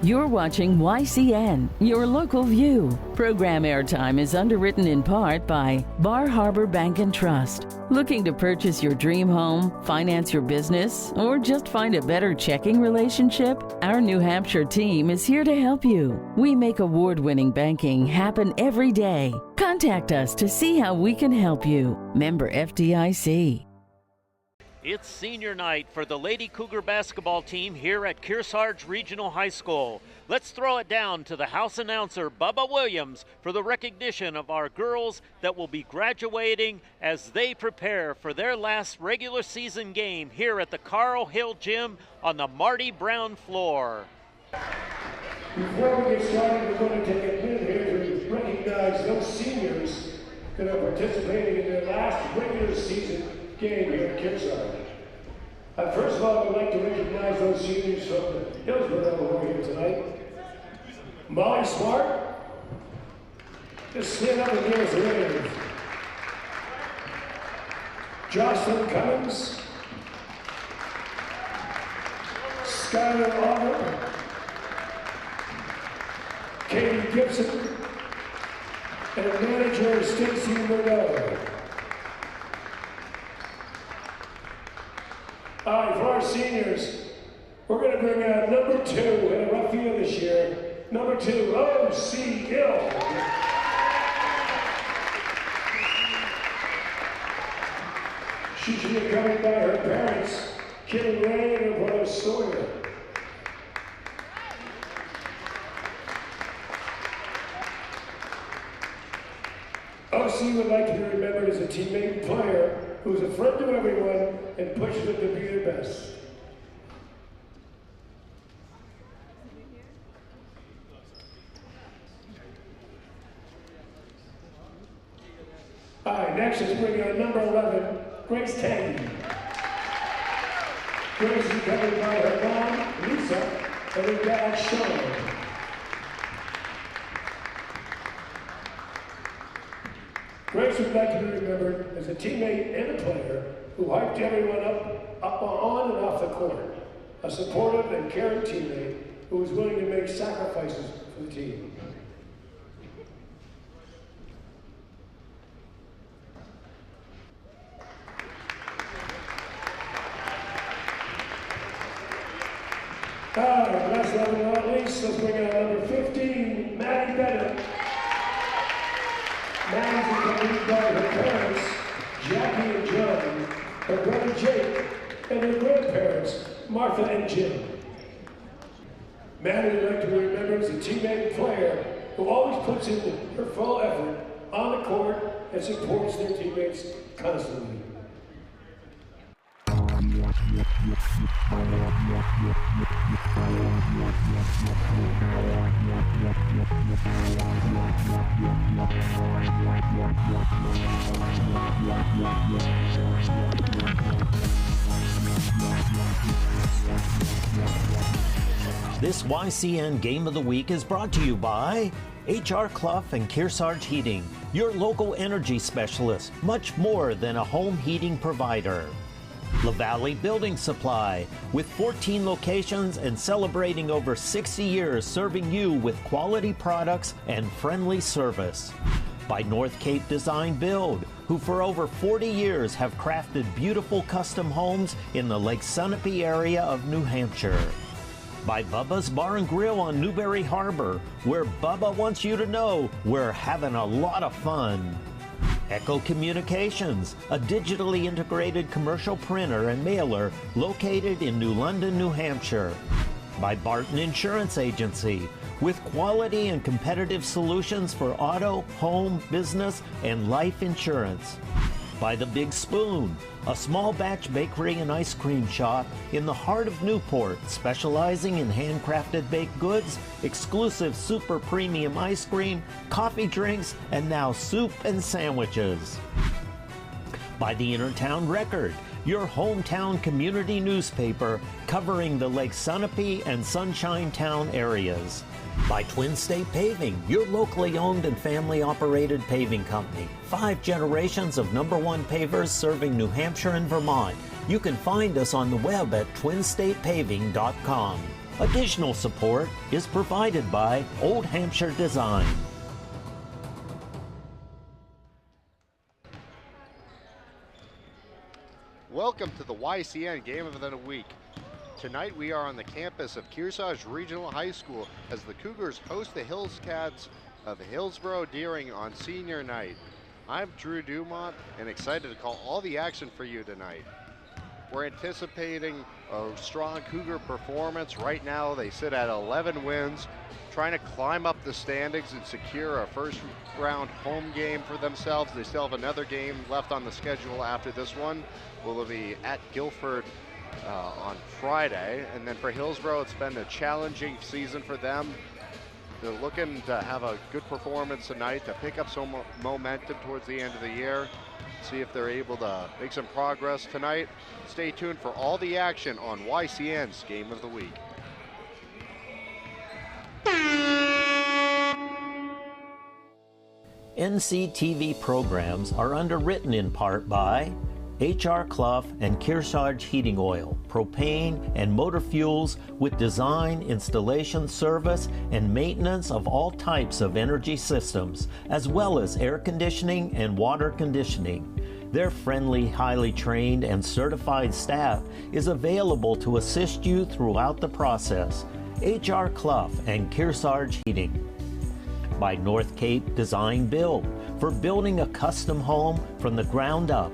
You're watching YCN, your local view. Program airtime is underwritten in part by Bar Harbor Bank and Trust. Looking to purchase your dream home, finance your business, or just find a better checking relationship? Our New Hampshire team is here to help you. We make award-winning banking happen every day. Contact us to see how we can help you. Member FDIC. It's senior night for the Lady Cougar basketball team here at Kearsarge Regional High School. Let's throw it down to the house announcer, Bubba Williams, for the recognition of our girls that will be graduating as they prepare for their last regular season game here at the Carl Hill Gym on the Marty Brown floor. Before we get started, we're going to take a minute here to recognize those seniors that are participating in their last regular season game here at Kearsarge. First of all, I'd like to recognize those seniors from the Hillsboro who are here tonight. Molly Smart, just stand up and give us a wave. Jocelyn Cummins, Skylar Auger, Katie Gibson, and manager Stacy Murdo. All right, for our seniors, we're going to bring out number 2 in a rough year this year. Number 2, O.C. Hill. She's accompanied by her parents, Kim Ray and her brother Sawyer. O.C. would like to be remembered as a teammate and player who's a friend to everyone and pushes them to be their best. All right, next is bringing on number 11, Grace Tangy. Grace is covered by her mom, Lisa, and her dad, Sean. Grace would like to be remembered as a teammate and a player who hyped everyone up on and off the court. A supportive and caring teammate who was willing to make sacrifices for the team. Last but not least, let's bring out number 15, Maddie Bennett. Maddie's accompanied by her parents, Jackie and John, her brother Jake, and her grandparents, Martha and Jim. Maddie would like to be remembered as a teammate and player who always puts in her full effort on the court and supports their teammates constantly. This YCN Game of the Week is brought to you by H.R. Clough and Kearsarge Heating, your local energy specialist, much more than a home heating provider. La Valley Building Supply, with 14 locations and celebrating over 60 years serving you with quality products and friendly service. By North Cape Design Build, who for over 40 years have crafted beautiful custom homes in the Lake Sunapee area of New Hampshire. By Bubba's Bar and Grill on Newberry Harbor, where Bubba wants you to know we're having a lot of fun. Echo Communications, a digitally integrated commercial printer and mailer located in New London, New Hampshire. By Barton Insurance Agency, with quality and competitive solutions for auto, home, business, and life insurance. By The Big Spoon, a small batch bakery and ice cream shop in the heart of Newport, specializing in handcrafted baked goods, exclusive super premium ice cream, coffee drinks, and now soup and sandwiches. By The Intertown Record, your hometown community newspaper covering the Lake Sunapee and Sunshine Town areas. By Twin State Paving, your locally owned and family-operated paving company. 5 generations of #1 pavers serving New Hampshire and Vermont. You can find us on the web at twinstatepaving.com. Additional support is provided by Old Hampshire Design. Welcome to the YCN Game of the Week. Tonight we are on the campus of Kearsarge Regional High School as the Cougars host the Hills Cats of Hillsboro-Deering on senior night. I'm Drew Dumont and excited to call all the action for you tonight. We're anticipating a strong Cougar performance. Right now they sit at 11 wins, trying to climb up the standings and secure a first round home game for themselves. They still have another game left on the schedule after this one. Will be at Guilford on Friday. And then for Hillsboro, it's been a challenging season for them. They're looking to have a good performance tonight to pick up some momentum towards the end of the year. See if they're able to make some progress tonight. Stay tuned for all the action on YCN's Game of the Week. NCTV programs are underwritten in part by H.R. Clough and Kearsarge Heating Oil, propane and motor fuels with design, installation, service, and maintenance of all types of energy systems, as well as air conditioning and water conditioning. Their friendly, highly trained, and certified staff is available to assist you throughout the process. H.R. Clough and Kearsarge Heating. By North Cape Design Build, for building a custom home from the ground up.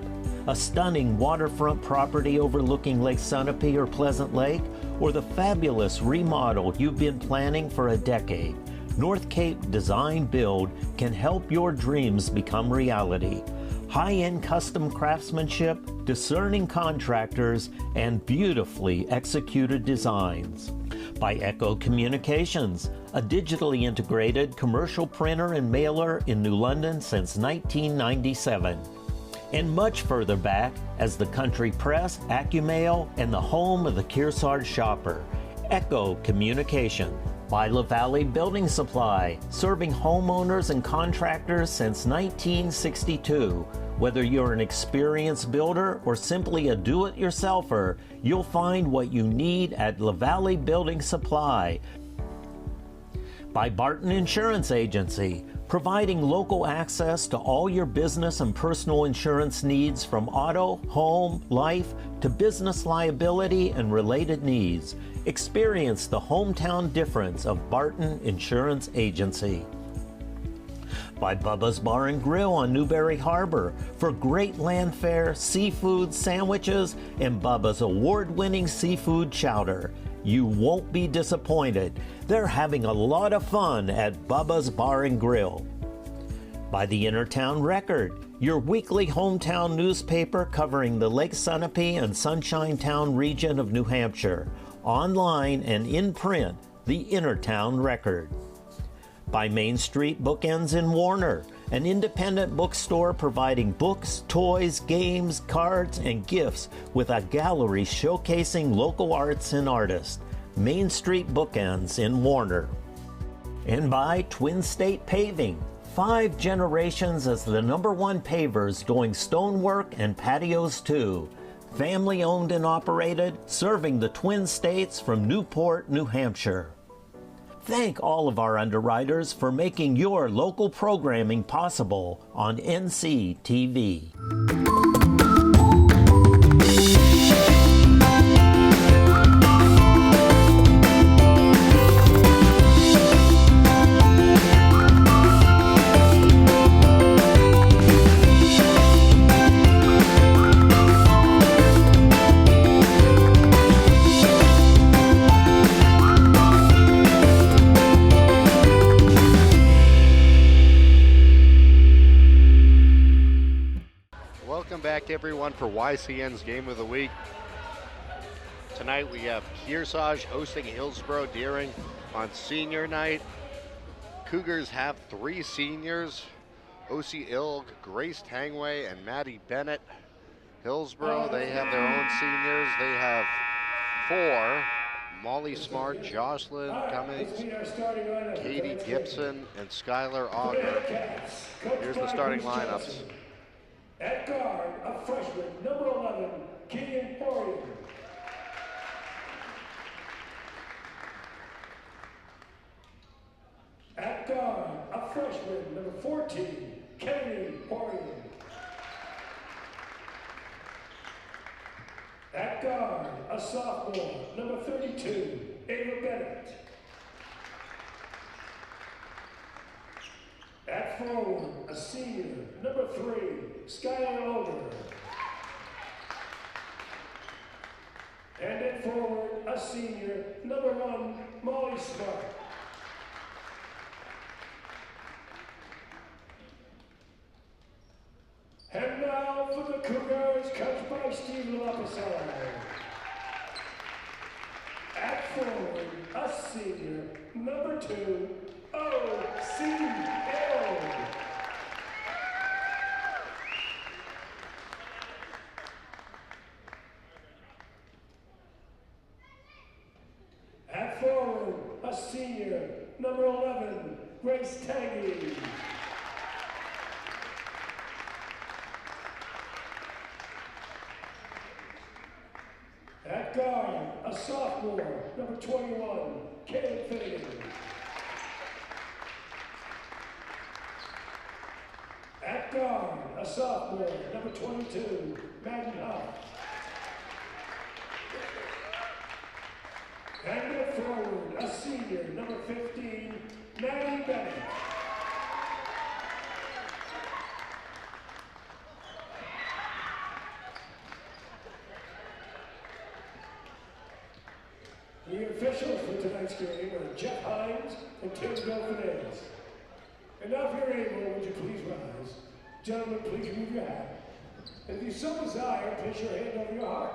A stunning waterfront property overlooking Lake Sunapee or Pleasant Lake, or the fabulous remodel you've been planning for a decade. North Cape Design Build can help your dreams become reality. High-end custom craftsmanship, discerning contractors, and beautifully executed designs. By Echo Communications, a digitally integrated commercial printer and mailer in New London since 1997. And much further back as the Country Press, AccuMail, and the home of the Kearsarge shopper, Echo Communication. By La Valley Building Supply, serving homeowners and contractors since 1962. Whether you're an experienced builder or simply a do-it-yourselfer, you'll find what you need at La Valley Building Supply. By Barton Insurance Agency, providing local access to all your business and personal insurance needs from auto, home, life, to business liability and related needs. Experience the hometown difference of Barton Insurance Agency. By Bubba's Bar and Grill on Newberry Harbor for great land fare, seafood, sandwiches, and Bubba's award-winning seafood chowder. You won't be disappointed. They're having a lot of fun at Bubba's Bar and Grill. By the Intertown Record, your weekly hometown newspaper covering the Lake Sunapee and Sunshine Town region of New Hampshire. Online and in print, the Intertown Record. By Main Street Bookends in Warner, an independent bookstore providing books, toys, games, cards, and gifts with a gallery showcasing local arts and artists. Main Street Bookends in Warner. And by Twin State Paving, 5 generations as the #1 pavers doing stonework and patios too. Family owned and operated, serving the Twin States from Newport, New Hampshire. Thank all of our underwriters for making your local programming possible on NCTV. Everyone for YCN's Game of the Week. Tonight we have Kearsarge hosting Hillsboro-Deering on senior night. Cougars have 3 seniors, O.C. Ilg, Grace Tangway, and Maddie Bennett. Hillsboro, they have their own seniors. They have 4, Molly Smart, Jocelyn Cummings, Katie Gibson, and Skylar Auger. Here's the starting lineups. At guard, a freshman, number 11, Keaton Poirier. At guard, a freshman, number 14, Kennedy Orion. At guard, a sophomore, number 32, Ava Bennett. At forward, a senior, number 3, Skylar Older. And at forward, a senior, number 1, Molly Smart. And now for the Cougars, coached by Steve Lapasai. At forward, a senior, number 2, O.C.L. At forward, a senior, number 11, Grace Tangy. At guard, a sophomore, number 21, Caleb Finnegan. At guard, a sophomore, number 22, Maddie Huff. And at forward, a senior, number 15, Maddie Bennett. The officials for tonight's game are Jeff Hines and Tim Delfinez. And now if you're able, would you please rise? Gentlemen, please remove your hat. And if you so desire, place your hand over your heart.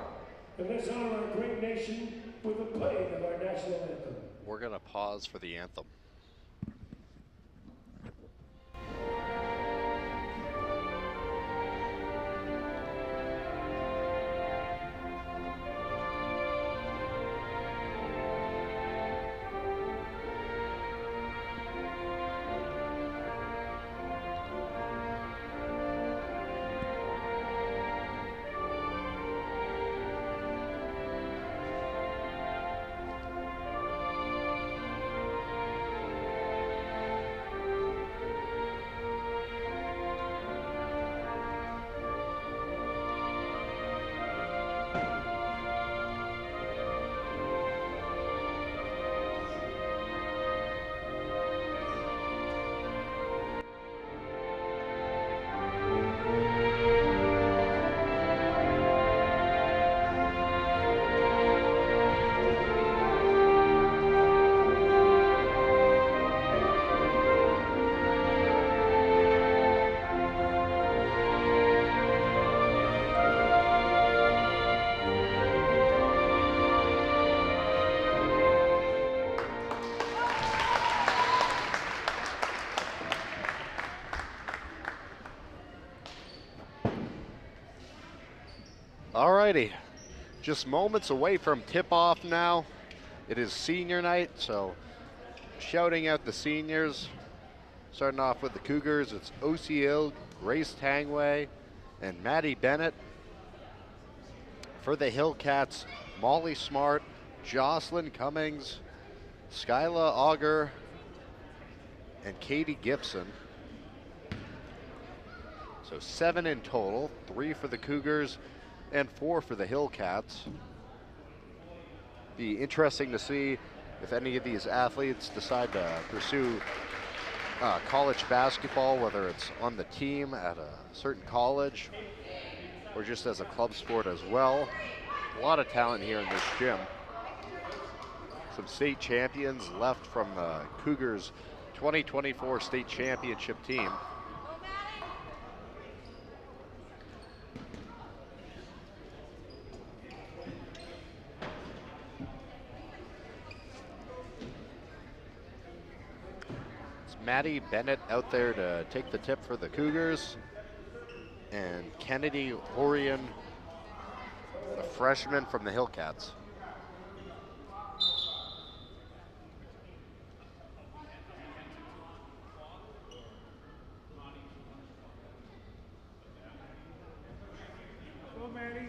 And let's honor our great nation with the playing of our national anthem. We're going to pause for the anthem. Alrighty, just moments away from tip-off now. It is senior night, so shouting out the seniors. Starting off with the Cougars, it's OCL, Grace Tangway, and Maddie Bennett. For the Hillcats, Molly Smart, Jocelyn Cummings, Skyla Auger, and Katie Gibson. So 7 in total, 3 for the Cougars and 4 for the Hillcats. Be interesting to see if any of these athletes decide to pursue college basketball, whether it's on the team at a certain college or just as a club sport as well. A lot of talent here in this gym. Some state champions left from the Cougars 2024 state championship team. Maddie Bennett out there to take the tip for the Cougars, and Kennedy Orion, a freshman from the Hillcats. Go, Maddie.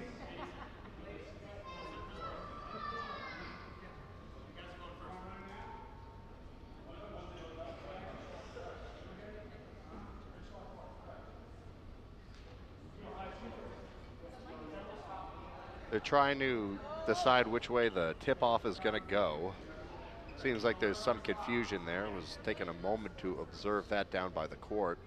They're trying to decide which way the tip-off is going to go. Seems like there's some confusion there. Was taking a moment to observe that down by the court.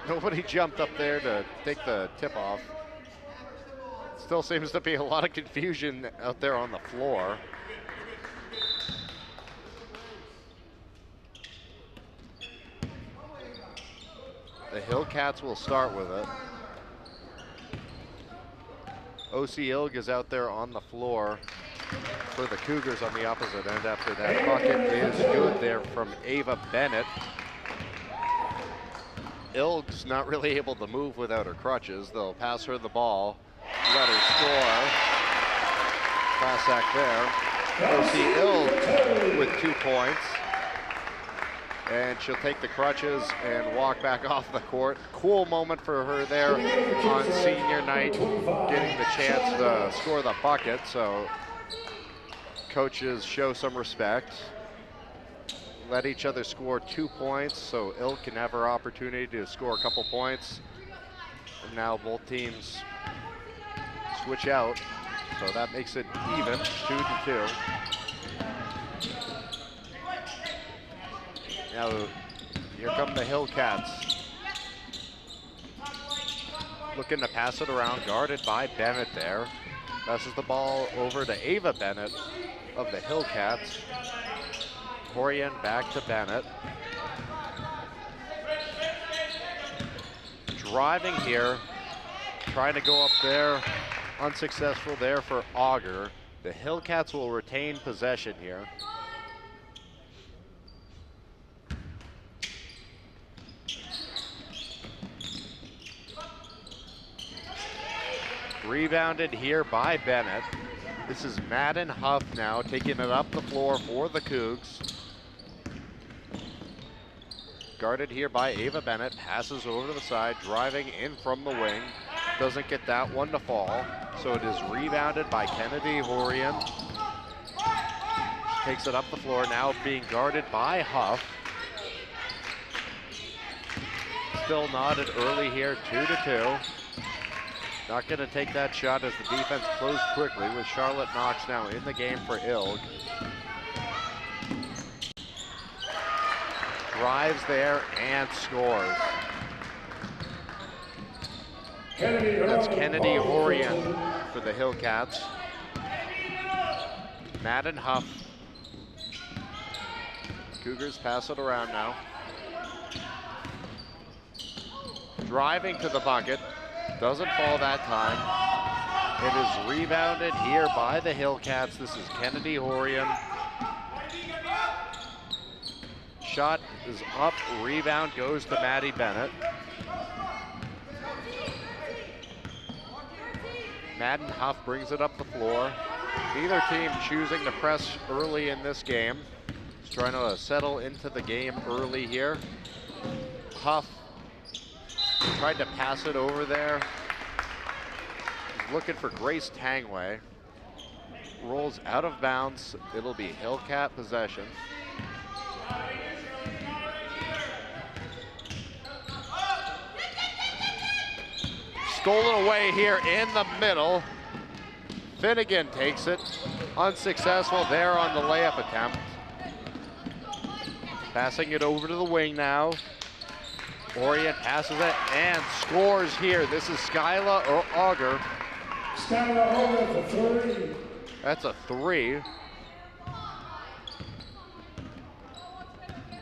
Nobody jumped up there to take the tip-off. Still seems to be a lot of confusion out there on the floor. The Hillcats will start with it. O.C. Ilg is out there on the floor for the Cougars on the opposite end after that bucket is good there from Ava Bennett. Ilg's not really able to move without her crutches. They'll pass her the ball, let her score. Pass act there. O.C. Ilg with 2 points. And she'll take the crutches and walk back off the court. Cool moment for her there on senior night, getting the chance to score the bucket. So coaches show some respect. Let each other score 2 points so Ilk can have her opportunity to score a couple points. And now both teams switch out. So that makes it even, 2-2. Now, here come the Hillcats. Looking to pass it around, guarded by Bennett there. Passes the ball over to Ava Bennett of the Hillcats. Horian back to Bennett. Driving here, trying to go up there. Unsuccessful there for Auger. The Hillcats will retain possession here. Rebounded here by Bennett. This is Madden Huff now taking it up the floor for the Cougs. Guarded here by Ava Bennett. Passes over to the side, driving in from the wing. Doesn't get that one to fall. So it is rebounded by Kennedy Horian. Takes it up the floor, now being guarded by Huff. Still knotted early here, 2-2. Not going to take that shot as the defense closed quickly with Charlotte Knox now in the game for Ilg. Drives there and scores. That's Kennedy Horian for the Hillcats. Madden Huff. Cougars pass it around now. Driving to the bucket. Doesn't fall that time. It is rebounded here by the Hillcats. This is Kennedy Horian. Shot is up, rebound goes to Maddie Bennett. Madden Huff brings it up the floor. Neither team choosing to press early in this game. Just trying to settle into the game early here. Huff tried to pass it over there. He's looking for Grace Tangway. Rolls out of bounds. It'll be Hillcat possession. Stolen away here in the middle. Finnegan takes it. Unsuccessful there on the layup attempt. Passing it over to the wing now. Orient passes it and scores here. This is Skyla Auger. Skyla Auger for 3. That's a 3.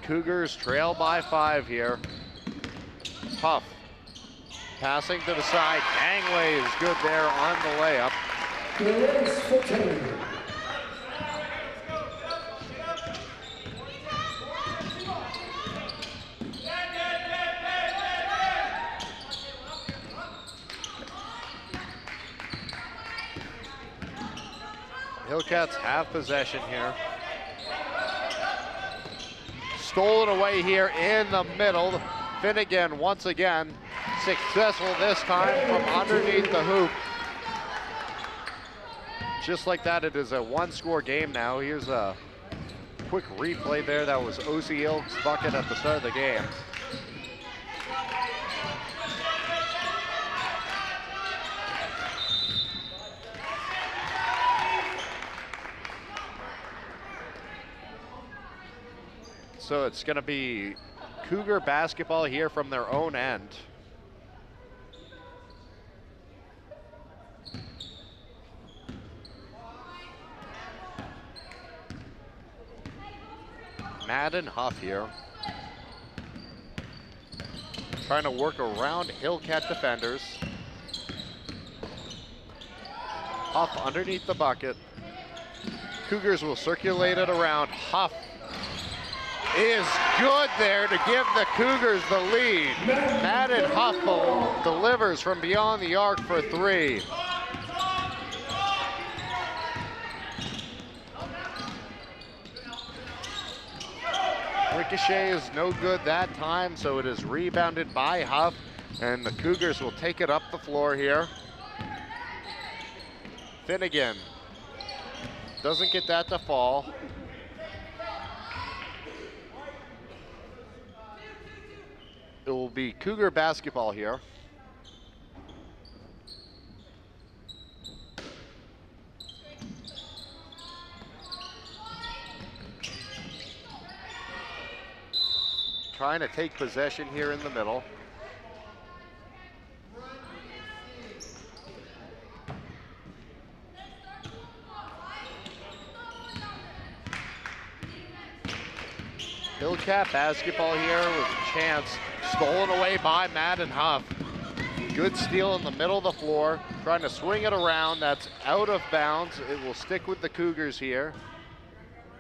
Cougars trail by 5 here. Huff passing to the side. Gangway is good there on the layup. Grace for 2. Hillcats have possession here. Stolen away here in the middle. Finnegan once again successful this time from underneath the hoop. Just like that, it is a 1-score game now. Here's a quick replay there. That was O.C. Ilk's bucket at the start of the game. So it's going to be Cougar basketball here from their own end. Madden Huff here. Trying to work around Hillcat defenders. Huff underneath the bucket. Cougars will circulate it around. Huff is good there to give the Cougars the lead. Madden Huff delivers from beyond the arc for 3. Ricochet is no good that time, so it is rebounded by Huff, and the Cougars will take it up the floor here. Finnegan doesn't get that to fall. It will be Cougar basketball here. Trying to take possession here in the middle. Hillcat basketball here with a chance. Stolen away by Madden Huff. Good steal in the middle of the floor. Trying to swing it around. That's out of bounds. It will stick with the Cougars here.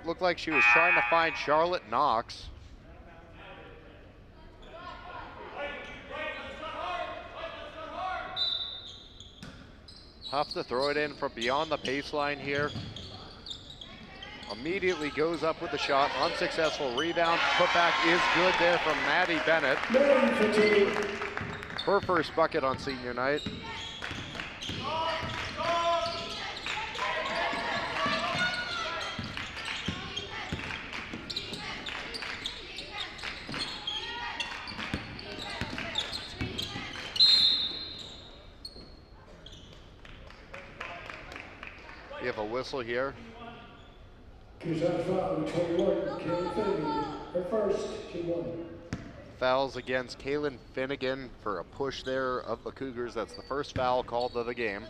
Looked like she was trying to find Charlotte Knox. Huff to throw it in from beyond the baseline here. Immediately goes up with the shot. Unsuccessful rebound. Putback is good there from Maddie Bennett. Her first bucket on senior night. We have a whistle here. Kearsarge foul, 21, Kaylin Finnegan, her first, team 1. Fouls against Kaylin Finnegan for a push there of the Cougars. That's the first foul called of the game.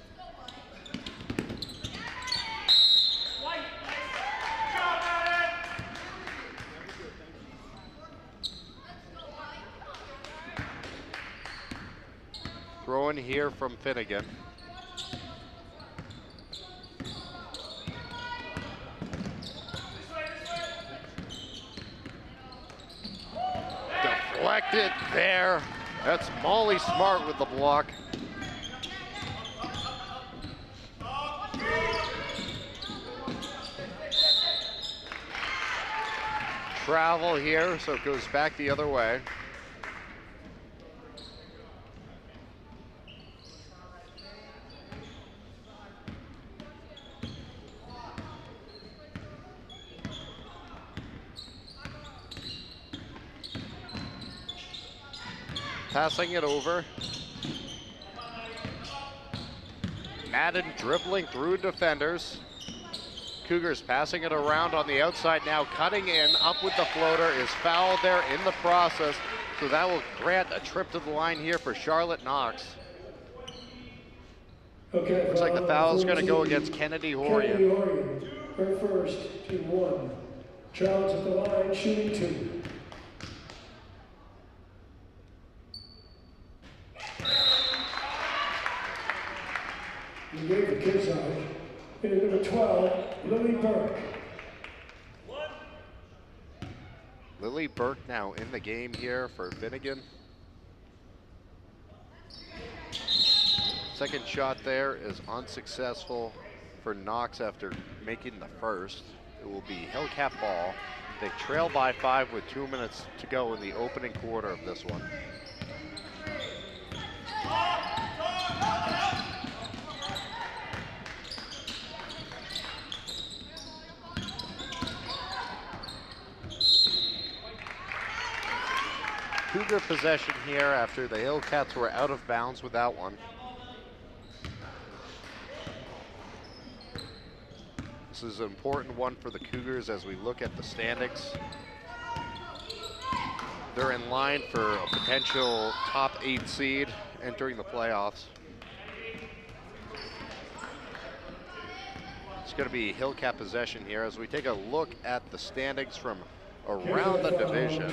Throw in here from Finnegan. Deflected there. That's Molly Smart with the block. Travel here, so it goes back the other way. Passing it over. Madden dribbling through defenders. Cougars passing it around on the outside now, cutting in, up with the floater, is fouled there in the process. So that will grant a trip to the line here for Charlotte Knox. Okay, looks like the foul is going to go against Kennedy Horian. Kennedy Horian, her first, team 1. Charles at the line, shooting 2. The game for Kearsarge is number 12, Lily Burke. Lily Burke now in the game here for Finnegan. Second shot there is unsuccessful for Knox after making the first. It will be Hillcat ball. They trail by 5 with 2 minutes to go in the opening quarter of this one. Cougar possession here after the Hillcats were out of bounds with that one. This is an important one for the Cougars as we look at the standings. They're in line for a potential top 8 seed entering the playoffs. It's going to be Hillcat possession here as we take a look at the standings from around the division.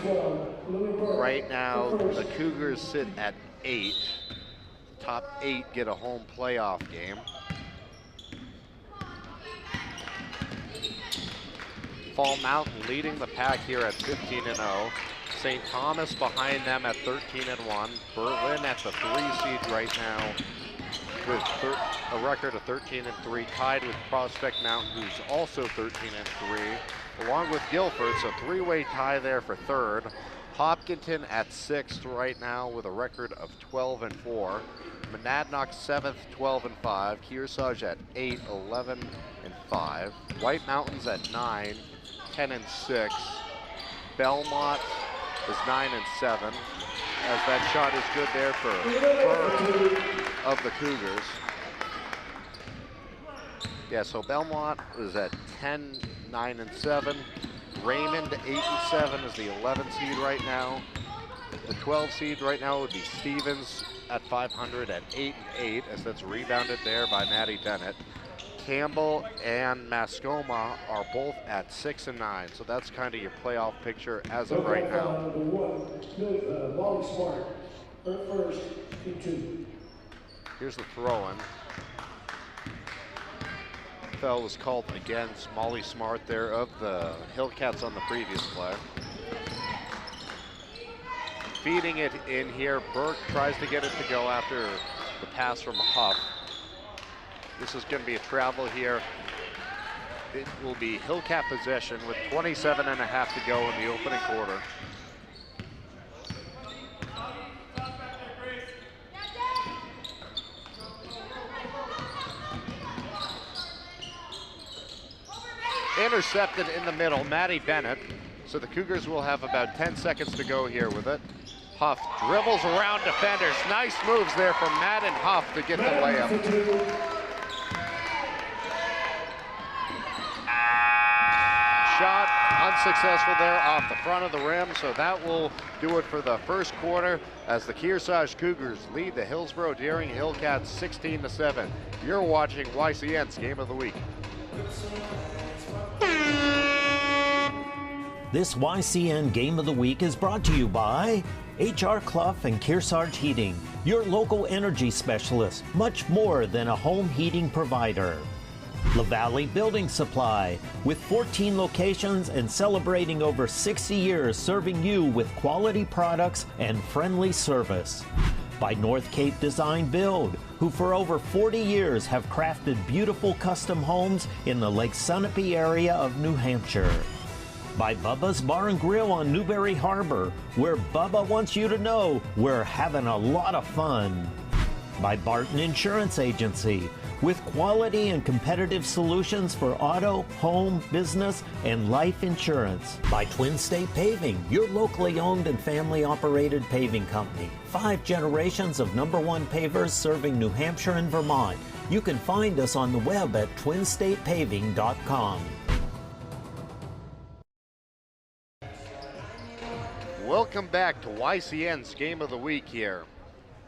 Right now, the Cougars sit at 8. Top 8 get a home playoff game. Fall Mountain leading the pack here at 15-0. St. Thomas behind them at 13-1. Berlin at the 3 seed right now with a record of 13-3, tied with Prospect Mountain, who's also 13-3, along with Guilford, so 3-way tie there for 3rd. Hopkinton at 6th right now with a record of 12-4. Monadnock 7th, 12-5. Kearsarge at 8, 11-5. White Mountains at 9, 10-6. Belmont is 9-7, as that shot is good there for of the Cougars. Yeah, so Belmont is at 10, 9-7. Raymond 8-7 is the 11 seed right now. The 12 seed right now would be Stevens at 500 at 8-8, as that's rebounded there by Maddie Bennett. Campbell and Mascoma are both at 6-9, so that's kind of your playoff picture as of right now. Molly Smart, her first, team 2. Here's the throw-in. Foul was called against Molly Smart there of the Hillcats on the previous play. Feeding it in here, Burke tries to get it to go after the pass from Huff. This is going to be a travel here. It will be Hillcat possession with 27.5 to go in the opening quarter. Intercepted in the middle, Maddie Bennett. So the Cougars will have about 10 seconds to go here with it. Huff dribbles around defenders. Nice moves there from Matt and Huff to get the layup. Shot unsuccessful there off the front of the rim, so that will do it for the first quarter as the Kearsarge Cougars lead the Hillsboro-Deering Hillcats 16-7. You're watching YCN's Game of the Week. This YCN Game of the Week is brought to you by H.R. Clough and Kearsarge Heating, your local energy specialist, much more than a home heating provider. La Valley Building Supply, with 14 locations and celebrating over 60 years serving you with quality products and friendly service. By North Cape Design Build, who for over 40 years have crafted beautiful custom homes in the Lake Sunapee area of New Hampshire. By Bubba's Bar and Grill on Newberry Harbor, where Bubba wants you to know we're having a lot of fun. By Barton Insurance Agency, with quality and competitive solutions for auto, home, business, and life insurance. By Twin State Paving, your locally owned and family-operated paving company. 5 generations of #1 pavers serving New Hampshire and Vermont. You can find us on the web at twinstatepaving.com. Welcome back to YCN's Game of the Week here.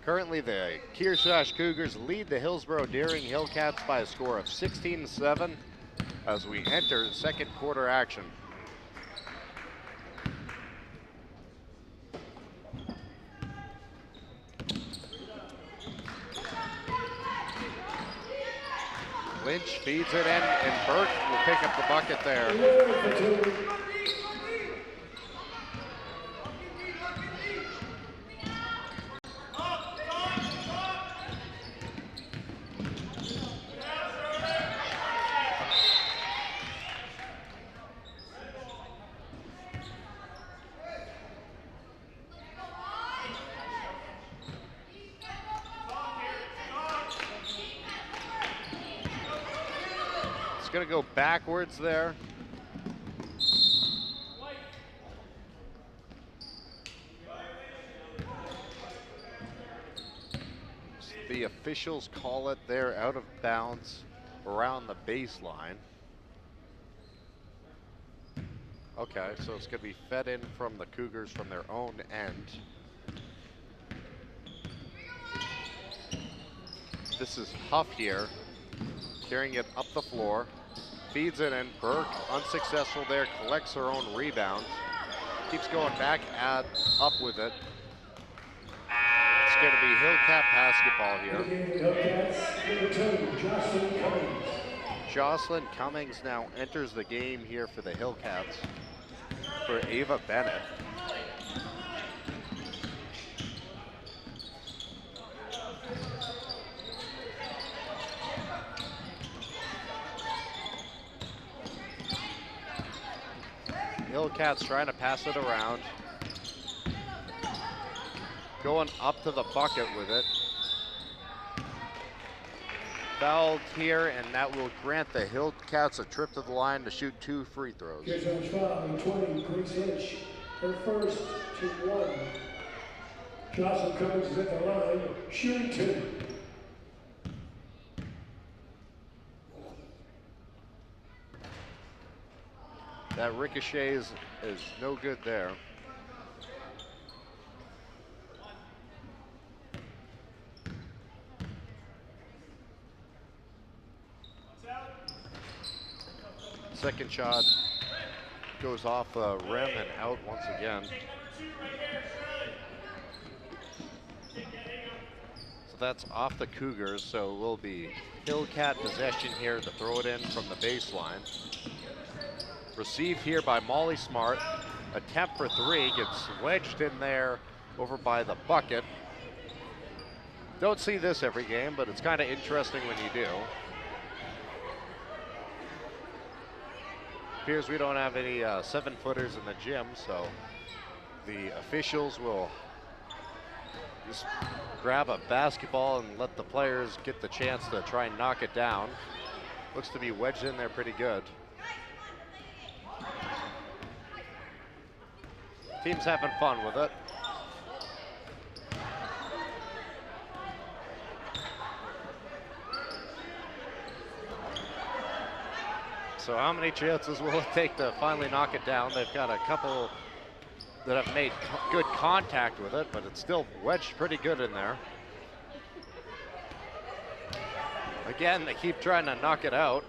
Currently, the Kearsarge Cougars lead the Hillsboro-Deering Hillcats by a score of 16-7 as we enter second quarter action. Lynch feeds it in, and Burke will pick up the bucket there. Going to go backwards there. The officials call it there out of bounds around the baseline. Okay, so it's going to be fed in from the Cougars from their own end. This is Huff here, carrying it up the floor. Feeds it in. Burke, unsuccessful there, collects her own rebound. Keeps going back up with it. It's going to be Hillcat basketball here. Jocelyn Cummings now enters the game here for the Hillcats for Ava Bennett. Hillcats trying to pass it around. Going up to the bucket with it. Fouled here, and that will grant the Hillcats a trip to the line to shoot 2 free throws. Kearsarge foul, 20, Grace Hitch. Her first, shoot 1. Jocelyn Cummings is at the line, shooting 2. That ricochet is no good there. Second shot goes off the rim and out once again. So that's off the Cougars, so it will be Hillcat possession here to throw it in from the baseline. Received here by Molly Smart. Attempt for 3, gets wedged in there over by the bucket. Don't see this every game, but it's kind of interesting when you do. Appears we don't have any 7-footers in the gym, so the officials will just grab a basketball and let the players get the chance to try and knock it down. Looks to be wedged in there pretty good. Team's having fun with it. So how many chances will it take to finally knock it down? They've got a couple that have made good contact with it, but it's still wedged pretty good in there. Again, they keep trying to knock it out,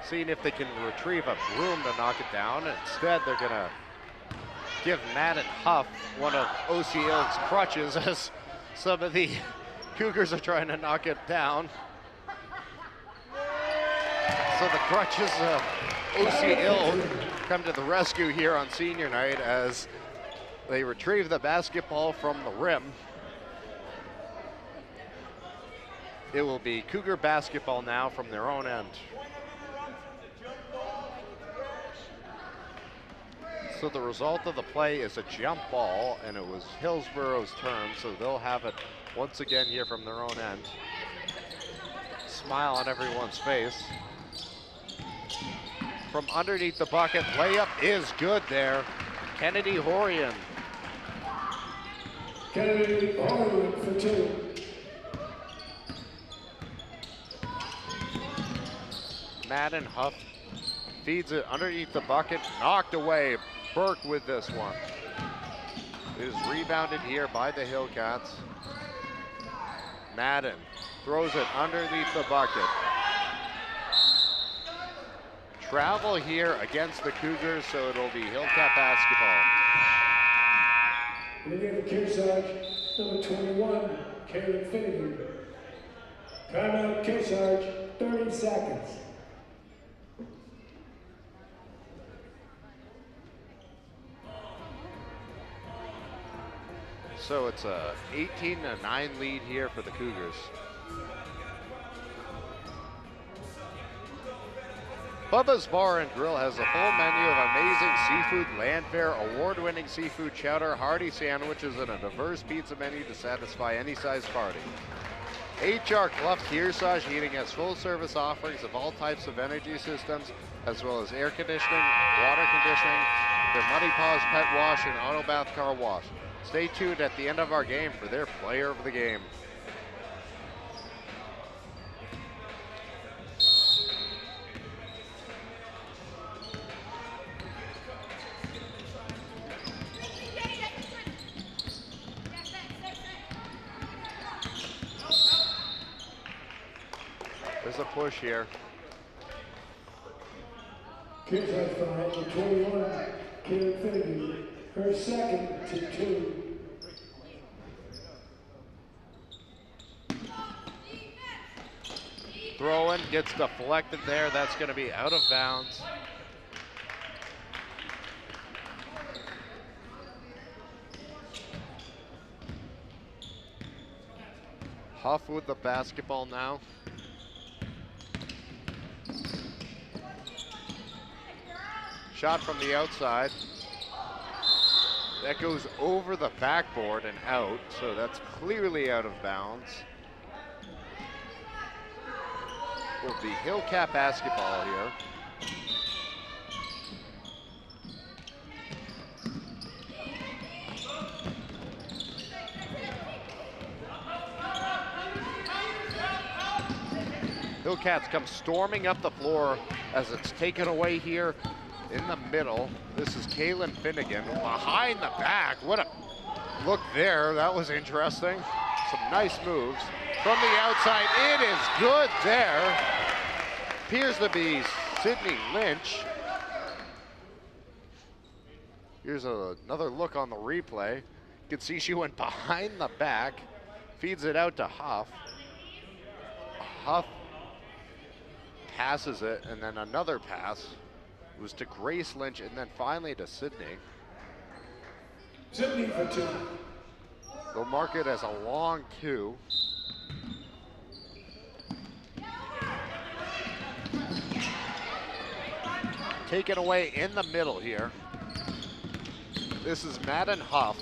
seeing if they can retrieve a broom to knock it down. Instead, they're gonna give Matt and Huff one of OCL's crutches as some of the Cougars are trying to knock it down. So the crutches of OCL come to the rescue here on senior night as they retrieve the basketball from the rim. It will be Cougar basketball now from their own end. So the result of the play is a jump ball, and it was Hillsboro's turn, so they'll have it once again here from their own end. Smile on everyone's face. From underneath the bucket, layup is good there. Kennedy Horian. Kennedy Horian for 2. Madden Huff feeds it underneath the bucket, knocked away. Burke with this one. It is rebounded here by the Hillcats. Madden throws it underneath the bucket. Travel here against the Cougars, so it'll be Hillcat basketball. In the game of Kearsarge, number 21, Karen Finnegan. Timeout Kearsarge, 30 seconds. So it's a 18-9 lead here for the Cougars. Bubba's Bar and Grill has a full menu of amazing seafood, land fare, award-winning seafood chowder, hearty sandwiches, and a diverse pizza menu to satisfy any size party. HR Clough Kearsarge Heating has full-service offerings of all types of energy systems, as well as air conditioning, water conditioning, their Muddy Paws Pet Wash, and Auto Bath Car Wash. Stay tuned at the end of our game for their player of the game. There's a push here. Kearsarge foul, number 21, Karen Finnegan, her second to 2. Throw-in gets deflected there. That's going to be out of bounds. Huff with the basketball now. Shot from the outside. That goes over the backboard and out, so that's clearly out of bounds. Will be Hillcat basketball here. Hillcats come storming up the floor as it's taken away here in the middle. This is Kaylin Finnegan behind the back. What a look there. That was interesting. Some nice moves. From the outside, it is good there. Appears to be Sydney Lynch. Here's another look on the replay. You can see she went behind the back, feeds it out to Huff. Huff passes it, and then another pass was to Grace Lynch, and then finally to Sydney. Sydney for 2. They'll mark it as a long 2. Taken away in the middle here. This is Madden Huff.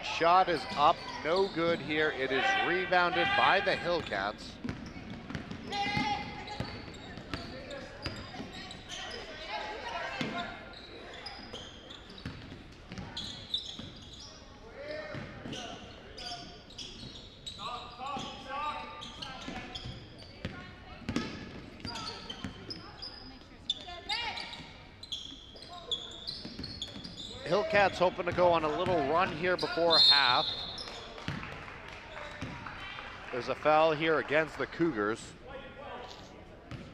Shot is up, no good here. It is rebounded by the Hillcats. Hillcats hoping to go on a little run here before half. There's a foul here against the Cougars.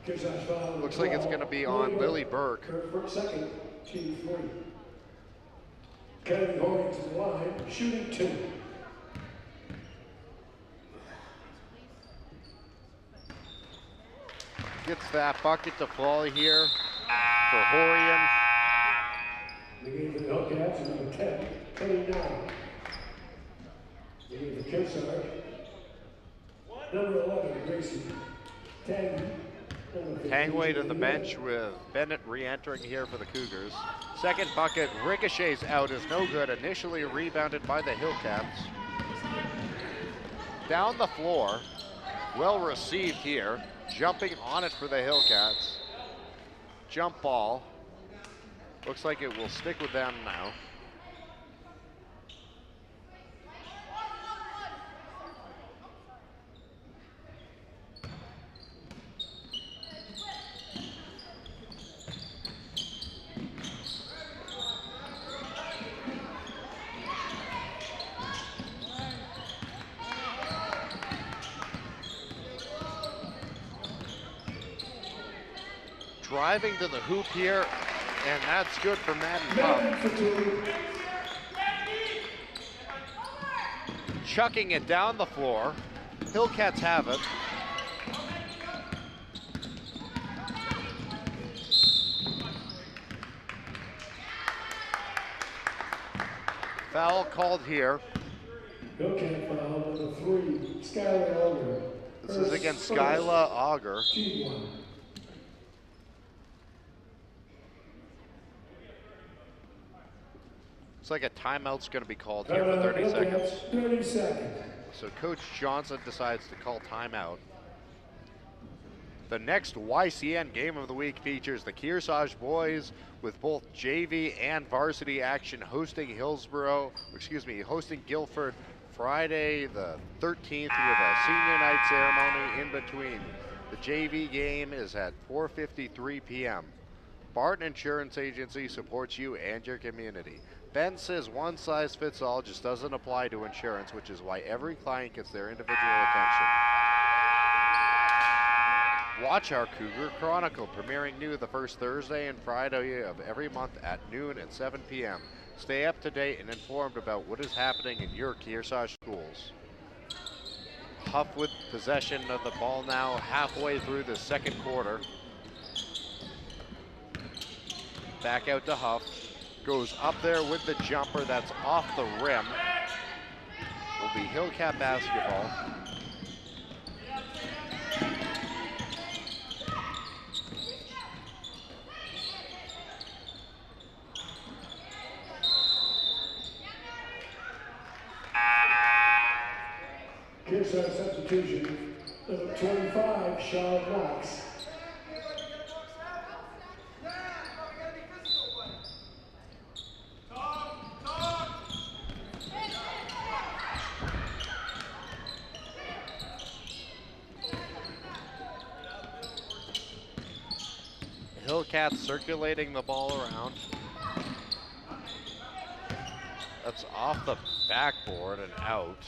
Looks like it's going to be on Lily Burke. Her second, team 3. Kennedy going to the line, shooting 2. Gets that bucket to fall here for Horian. The game for the Hillcats, number 10, 29. The game for Kearsarge, number 11, Gracie Tangway to the bench with Bennett re-entering here for the Cougars. Second bucket ricochets out, is no good. Initially rebounded by the Hillcats. Down the floor, well received here. Jumping on it for the Hillcats. Jump ball. Looks like it will stick with them now. Driving to the hoop here, and that's good for Madden Huff. Chucking it down the floor. Hillcats have it. Foul called here. Hillcat foul number 3, Skylar Auger. This is against Skyla Auger. T1. Looks like a timeout's going to be called here for 30 seconds. 30 seconds. So Coach Johnson decides to call timeout. The next YCN game of the week features the Kearsarge boys with both JV and varsity action hosting hosting Guilford Friday the 13th with a senior night ceremony in between. The JV game is at 4:53 p.m. Barton Insurance Agency supports you and your community. Ben says one size fits all just doesn't apply to insurance, which is why every client gets their individual attention. Watch our Cougar Chronicle, premiering new the first Thursday and Friday of every month at noon and 7 p.m. Stay up to date and informed about what is happening in your Kearsarge schools. Huff with possession of the ball now halfway through the second quarter. Back out to Huff. Goes up there with the jumper that's off the rim. Will be Hillcat basketball. Kearsarge substitution, number 25, Charlotte Knox. Hillcat circulating the ball around. That's off the backboard and out.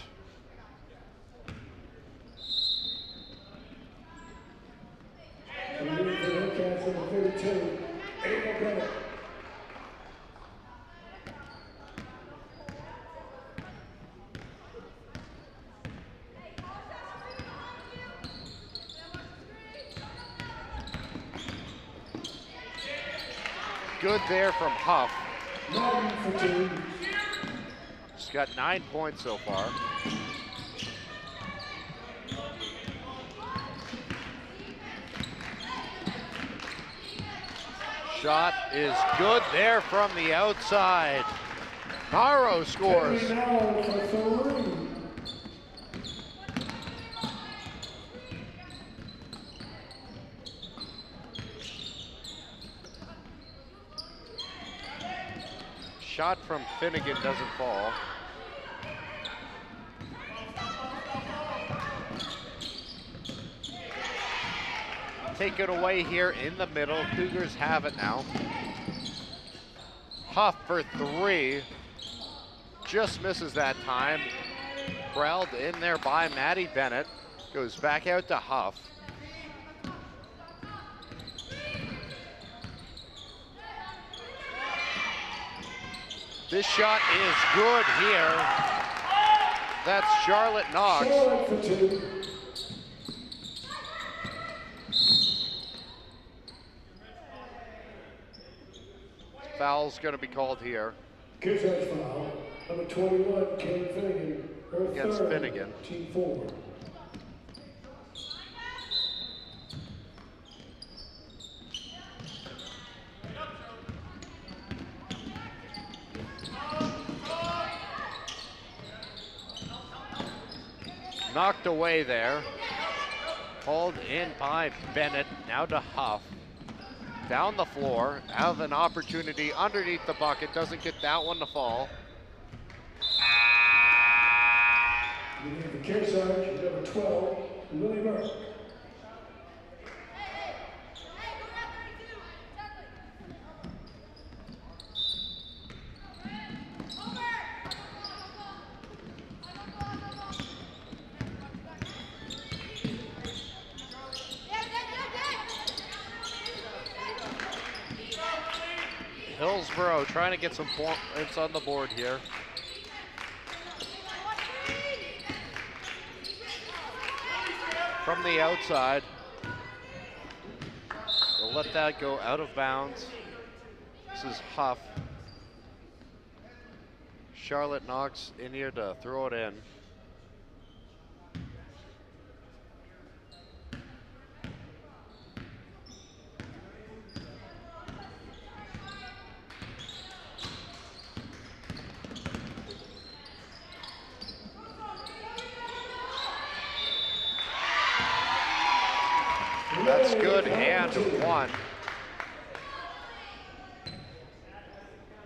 Good there from Huff. He's got 9 points so far. Shot is good there from the outside. Caro scores. Shot from Finnegan doesn't fall. Take it away here in the middle. Cougars have it now. Huff for three. Just misses that time. Corralled in there by Maddie Bennett. Goes back out to Huff. This shot is good here. That's Charlotte Knox. Foul's going to be called here. Kearsarge foul, number 21, Kane Finnegan. Against third, Finnegan. Team 4. Knocked away there. Pulled in by Bennett, now to Huff. Down the floor, have an opportunity underneath the bucket, doesn't get that one to fall. We have the Kearsarge, number 12, Willie Burke. Hillsboro trying to get some points on the board here. From the outside. They'll let that go out of bounds. This is Huff. Charlotte Knox in here to throw it in. That's good, and one.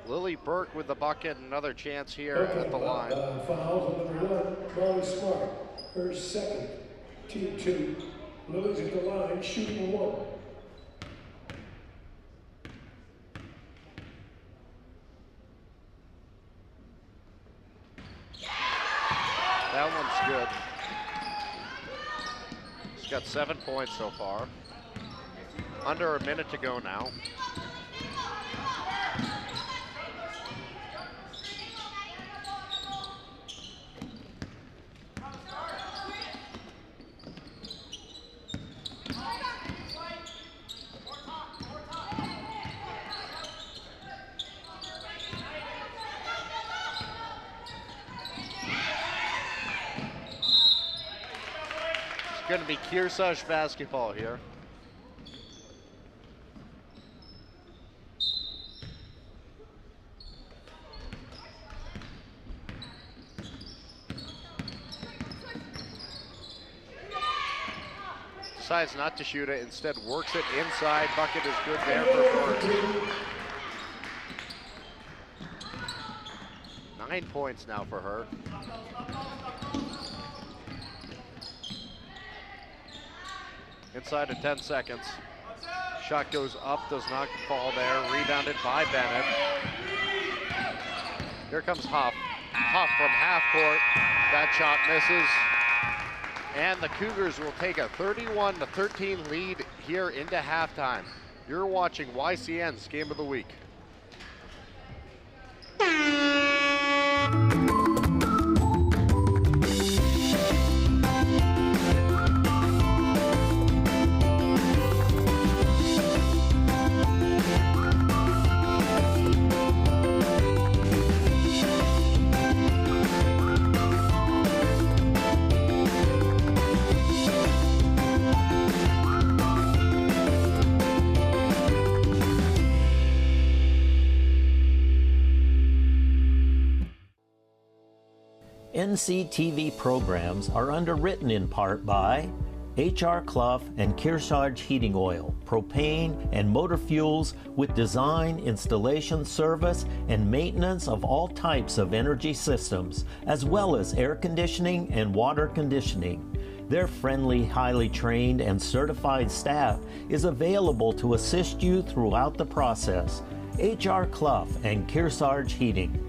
Lily Burke with the bucket, another chance here at the line. Fouls on number 1, Marty Smart. Her second, team 2. Lily's at the line, shooting 1. good. He's got 7 points so far. Under a minute to go now. Going to be Kearsarge basketball here. Decides not to shoot it, instead works it inside. Bucket is good there for Bird. 9 points now for her. Inside of 10 seconds. Shot goes up, does not fall there. Rebounded by Bennett. Here comes Huff. Huff from half court. That shot misses. And the Cougars will take a 31-13 lead here into halftime. You're watching YCN's Game of the Week. NCTV programs are underwritten in part by H.R. Clough and Kearsarge Heating Oil, propane and motor fuels with design, installation, service, and maintenance of all types of energy systems, as well as air conditioning and water conditioning. Their friendly, highly trained, and certified staff is available to assist you throughout the process. H.R. Clough and Kearsarge Heating.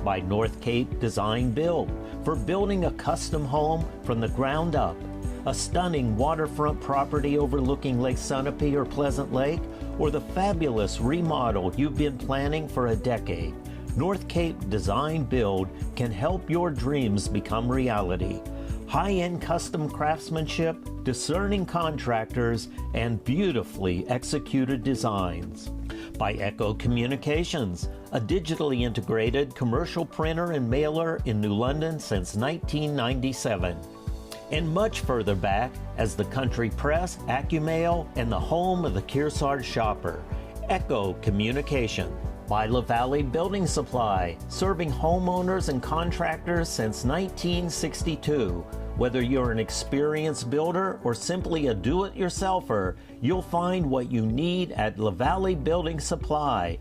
By North Cape Design Build, for building a custom home from the ground up. A stunning waterfront property overlooking Lake Sunapee or Pleasant Lake, or the fabulous remodel you've been planning for a decade. North Cape Design Build can help your dreams become reality. High-end custom craftsmanship, discerning contractors, and beautifully executed designs. By Echo Communications, a digitally integrated commercial printer and mailer in New London since 1997. And much further back as the Country Press, AccuMail, and the home of the Kearsarge shopper, Echo Communication. By La Valley Building Supply, serving homeowners and contractors since 1962. Whether you're an experienced builder or simply a do-it-yourselfer, you'll find what you need at La Valley Building Supply.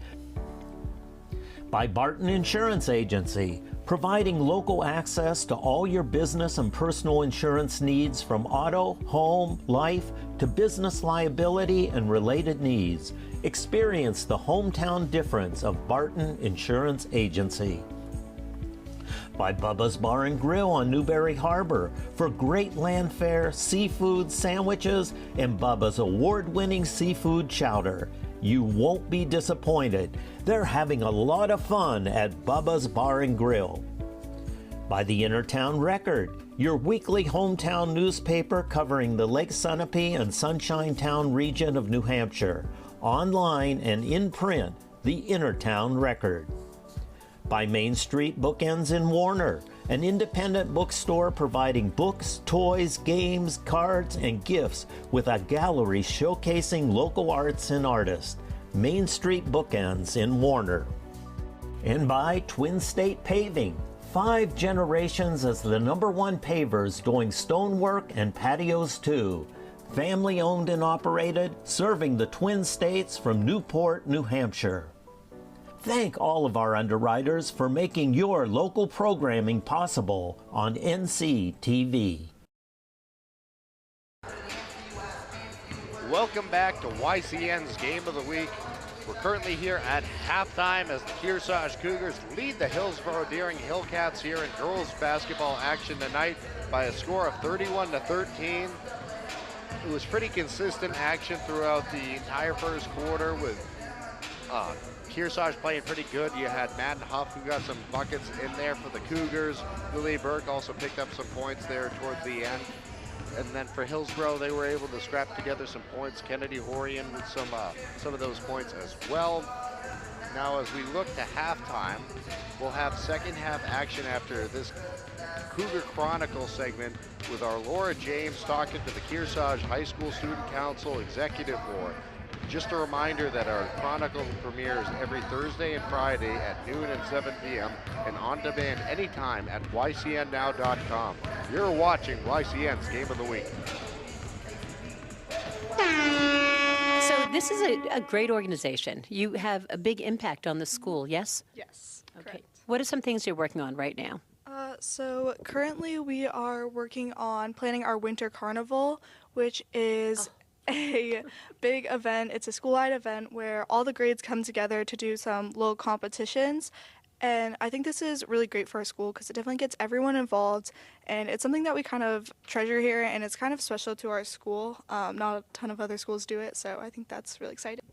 By Barton Insurance Agency, providing local access to all your business and personal insurance needs from auto, home, life, to business liability and related needs. Experience the hometown difference of Barton Insurance Agency. By Bubba's Bar and Grill on Newberry Harbor for great land fare, seafood, sandwiches, and Bubba's award-winning seafood chowder. You won't be disappointed. They're having a lot of fun at Bubba's Bar and Grill. By the Innertown Record, your weekly hometown newspaper covering the Lake Sunapee and Sunshine Town region of New Hampshire. Online and in print, the Innertown Record. By Main Street Bookends in Warner, an independent bookstore providing books, toys, games, cards, and gifts with a gallery showcasing local arts and artists. Main Street Bookends in Warner. And by Twin State Paving, 5 generations as the #1 pavers doing stonework and patios too. Family owned and operated, serving the Twin States from Newport, New Hampshire. Thank all of our underwriters for making your local programming possible on NCTV. Welcome back to YCN's Game of the Week. We're currently here at halftime as the Kearsarge Cougars lead the Hillsboro-Deering Hillcats here in girls basketball action tonight by a score of 31-13. It was pretty consistent action throughout the entire first quarter with Kearsarge playing pretty good. You had Madden Huff who got some buckets in there for the Cougars. Lily Burke also picked up some points there towards the end. And then for Hillsboro, they were able to scrap together some points. Kennedy Horian with some of those points as well. Now as we look to halftime, we'll have second half action after this Cougar Chronicle segment with our Laura James talking to the Kearsarge High School Student Council Executive Board. Just a reminder that our Chronicle premieres every Thursday and Friday at noon and 7 p.m. and on demand anytime at ycnnow.com. You're watching YCN's Game of the Week. So this is a great organization. You have a big impact on the school, yes? Yes, Okay. correct. What are some things you're working on right now? So currently we are working on planning our winter carnival, which is a big event. It's a school-wide event where all the grades come together to do some little competitions. And I think this is really great for our school because it definitely gets everyone involved. And it's something that we kind of treasure here, and it's kind of special to our school. Not a ton of other schools do it, so I think that's really exciting.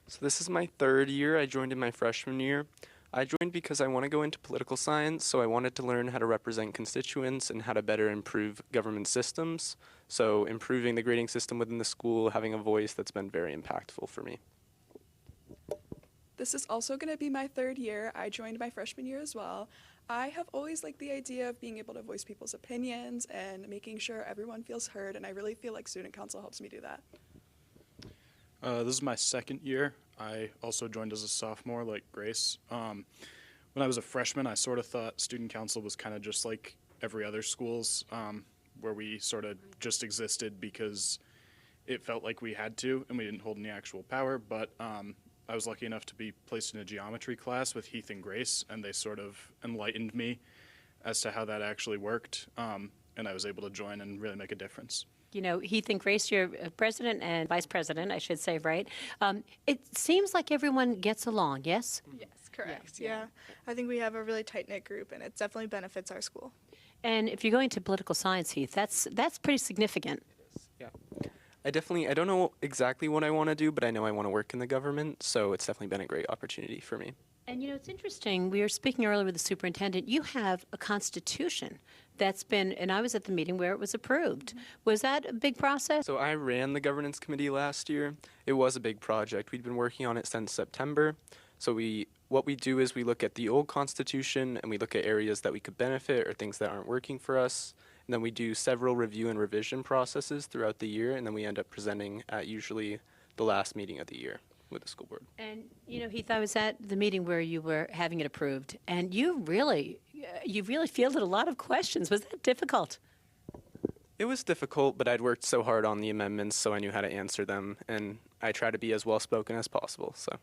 So this is my third year. I joined in my freshman year. I joined because I want to go into political science, so I wanted to learn how to represent constituents and how to better improve government systems. So improving the grading system within the school, having a voice, that's been very impactful for me. This is also going to be my third year. I joined my freshman year as well. I have always liked the idea of being able to voice people's opinions and making sure everyone feels heard, and I really feel like student council helps me do that. This is my second year. I also joined as a sophomore, like Grace. When I was a freshman, I sort of thought student council was kind of just like every other school's, where we sort of just existed because it felt like we had to, and we didn't hold any actual power. But I was lucky enough to be placed in a geometry class with Heath and Grace, and they sort of enlightened me as to how that actually worked, and I was able to join and really make a difference. You know, Heath and Grace, you're president and vice president, I should say, right? It seems like everyone gets along, yes? Yes, correct. Yeah. I think we have a really tight-knit group, and it definitely benefits our school. And if you're going to political science, Heath, that's pretty significant. Yeah. I don't know exactly what I want to do, but I know I want to work in the government, so it's definitely been a great opportunity for me. And, you know, it's interesting. We were speaking earlier with the superintendent. You have a constitution that's been, and I was at the meeting where it was approved. Mm-hmm. Was that a big process? So I ran the governance committee last year. It was a big project. We'd been working on it since September. So what we do is we look at the old constitution and we look at areas that we could benefit or things that aren't working for us. And then we do several review and revision processes throughout the year, and then we end up presenting at usually the last meeting of the year with the school board. And, you know, Heath, I was at the meeting where you were having it approved, and you really fielded a lot of questions. Was that difficult? It was difficult, but I'd worked so hard on the amendments, so I knew how to answer them, and I try to be as well-spoken as possible, so.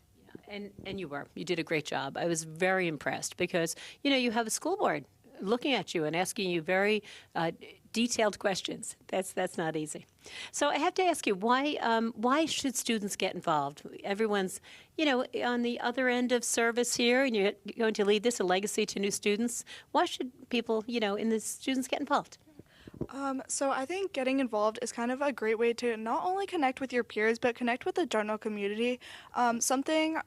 Yeah, and you did a great job. I was very impressed because, you know, you have a school board looking at you and asking you very detailed questions. That's not easy. So I have to ask you, why should students get involved? Everyone's, you know, on the other end of service here, and you're going to lead this a legacy to new students. Why should people, you know, in the students get involved? So I think getting involved is kind of a great way to not only connect with your peers, but connect with the general community. Something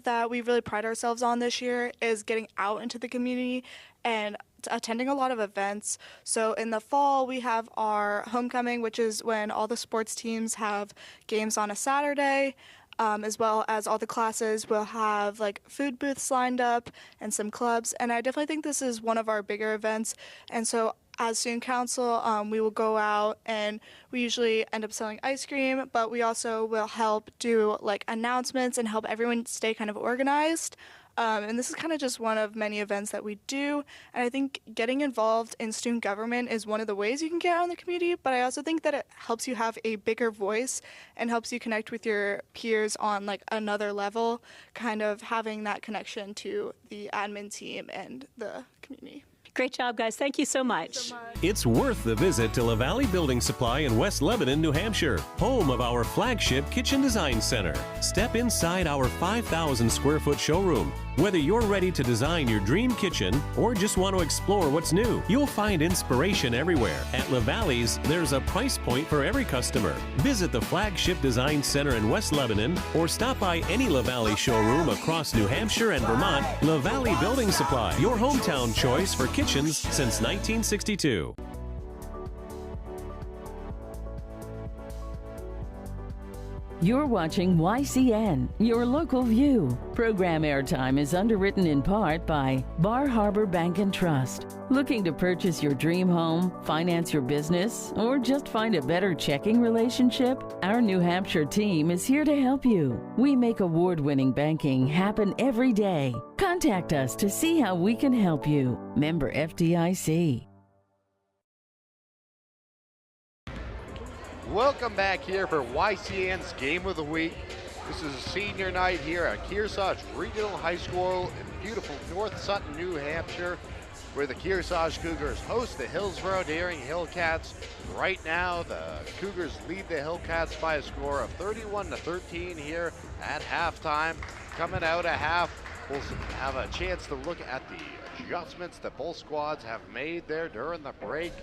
that we really pride ourselves on this year is getting out into the community and attending a lot of events. So in the fall, we have our homecoming, which is when all the sports teams have games on a Saturday, as well as all the classes will have like food booths lined up and some clubs. And I definitely think this is one of our bigger events. And so as student council, we will go out and we usually end up selling ice cream, but we also will help do like announcements and help everyone stay kind of organized. And this is kind of just one of many events that we do. And I think getting involved in student government is one of the ways you can get out in the community, but I also think that it helps you have a bigger voice and helps you connect with your peers on like another level, kind of having that connection to the admin team and the community. Great job, guys. Thank you so much. It's worth the visit to La Valley Building Supply in West Lebanon, New Hampshire, home of our flagship Kitchen Design Center. Step inside our 5,000 square foot showroom. Whether you're ready to design your dream kitchen or just want to explore what's new, you'll find inspiration everywhere. At La Valley's, there's a price point for every customer. Visit the flagship design center in West Lebanon or stop by any La Valley showroom across New Hampshire and Vermont. La Valley Building Supply, your hometown choice for kitchens since 1962. You're watching YCN, your local view. Program airtime is underwritten in part by Bar Harbor Bank and Trust. Looking to purchase your dream home, finance your business, or just find a better checking relationship? Our New Hampshire team is here to help you. We make award-winning banking happen every day. Contact us to see how we can help you. Member FDIC. Welcome back here for YCN's Game of the Week. This is a senior night here at Kearsarge Regional High School in beautiful North Sutton, New Hampshire, where the Kearsarge Cougars host the Hillsboro-Deering Hillcats. Right now, the Cougars lead the Hillcats by a score of 31-13 here at halftime. Coming out of half, we'll have a chance to look at the adjustments that both squads have made there during the break.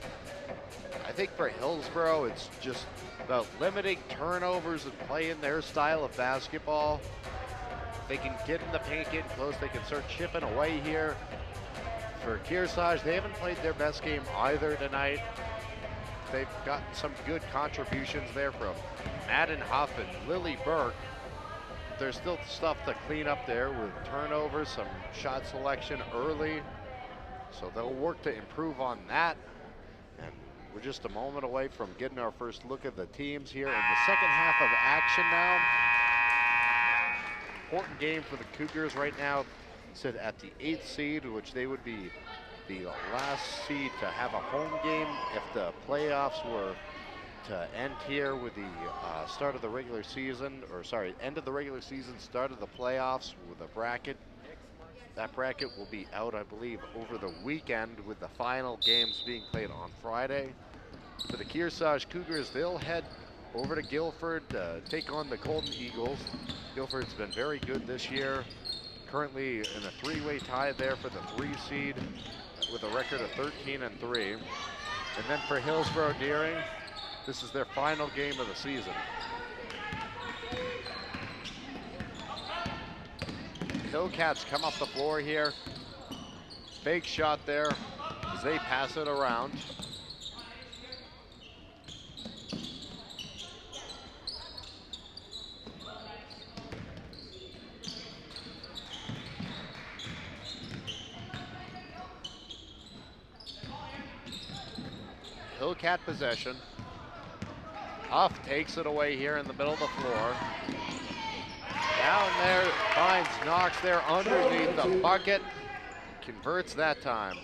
I think for Hillsboro, it's just about limiting turnovers and playing their style of basketball. If they can get in the paint, get close, they can start chipping away here. For Kearsarge, they haven't played their best game either tonight. They've gotten some good contributions there from Madden Huff and Lily Burke. There's still stuff to clean up there with turnovers, some shot selection early. So they'll work to improve on that. And we're just a moment away from getting our first look at the teams here in the second half of action now. Important game for the Cougars right now. Sit at the 8th seed, which they would be the last seed to have a home game if the playoffs were to end here with the start of the regular season, or sorry, end of the regular season, start of the playoffs with a bracket. That bracket will be out, I believe, over the weekend with the final games being played on Friday. For the Kearsarge Cougars, they'll head over to Guilford to take on the Golden Eagles. Guilford's been very good this year. Currently in a three-way tie there for the 3 seed with a record of 13-3. And then for Hillsboro-Deering, this is their final game of the season. Hillcats come up the floor here. Fake shot there as they pass it around. Hillcat possession. Huff takes it away here in the middle of the floor. Down there, finds Knox there underneath the bucket. Converts that time.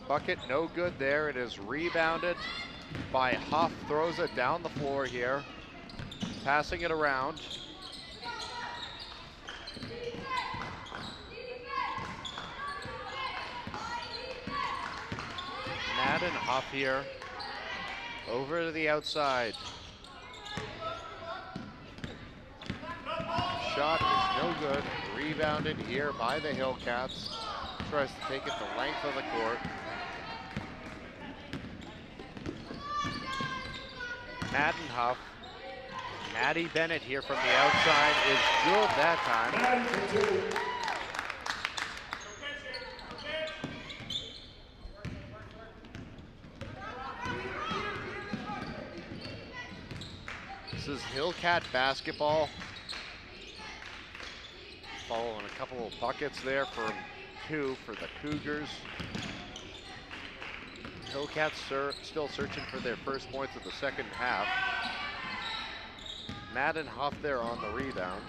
Bucket no good there. It is rebounded by Huff. Throws it down the floor here. Passing it around. Madden Huff here. Over to the outside. Shot is no good. Rebounded here by the Hillcats. Tries to take it the length of the court. Madden Huff. Maddie Bennett here from the outside is good that time. This is Hillcat basketball. Following a couple of buckets there from 2 for the Cougars. Hillcats still searching for their first points of the second half. Madden Huff there on the rebound.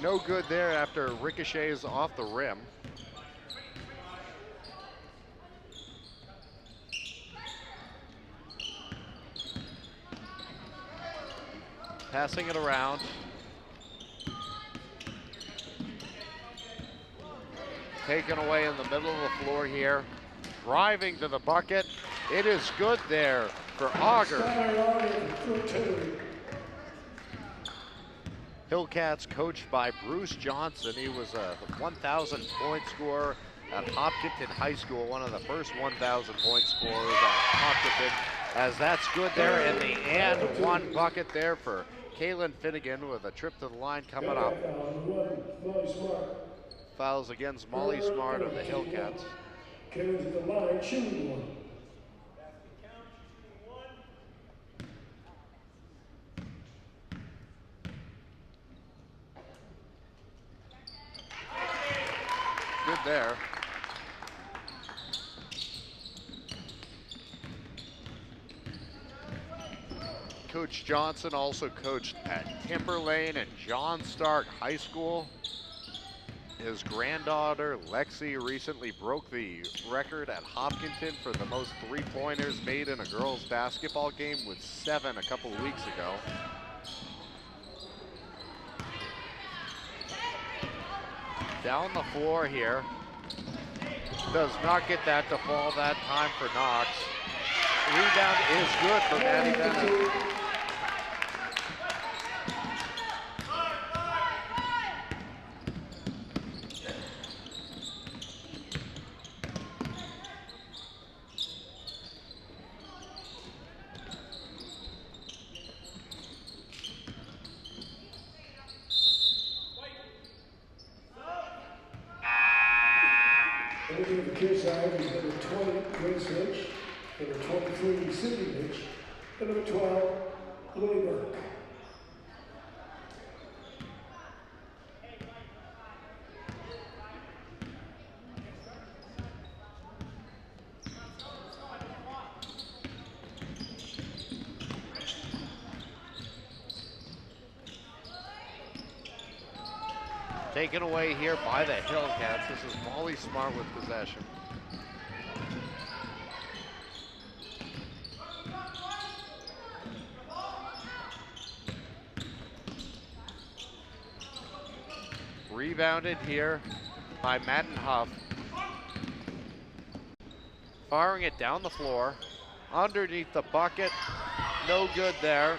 No good there after ricochets off the rim. Passing it around. Taken away in the middle of the floor here. Driving to the bucket. It is good there for Auger. Hillcats coached by Bruce Johnson. He was a 1,000 point scorer at Hopkinton High School, one of the first 1,000 point scorers at Hopkinton. As that's good there, and the and one bucket there for Kaylin Finnegan with a trip to the line coming up. Fouls against Molly Smart of the Hillcats. Kalen's at the line, shooting one. Good there. Coach Johnson also coached at Timberlane and John Stark High School. His granddaughter, Lexi, recently broke the record at Hopkinton for the most three-pointers made in a girls' basketball game with 7 a couple of weeks ago. Down the floor here. Does not get that to fall that time for Knox. Rebound is good for Maddie Bennett. Looking for Kearsarge is number 20, Grace Lynch, number 23, Cindy Lynch, and number 12, Lily Burke. Taken away here by the Hillcats. This is Molly Smart with possession. Rebounded here by Madden Huff. Firing it down the floor. Underneath the bucket. No good there.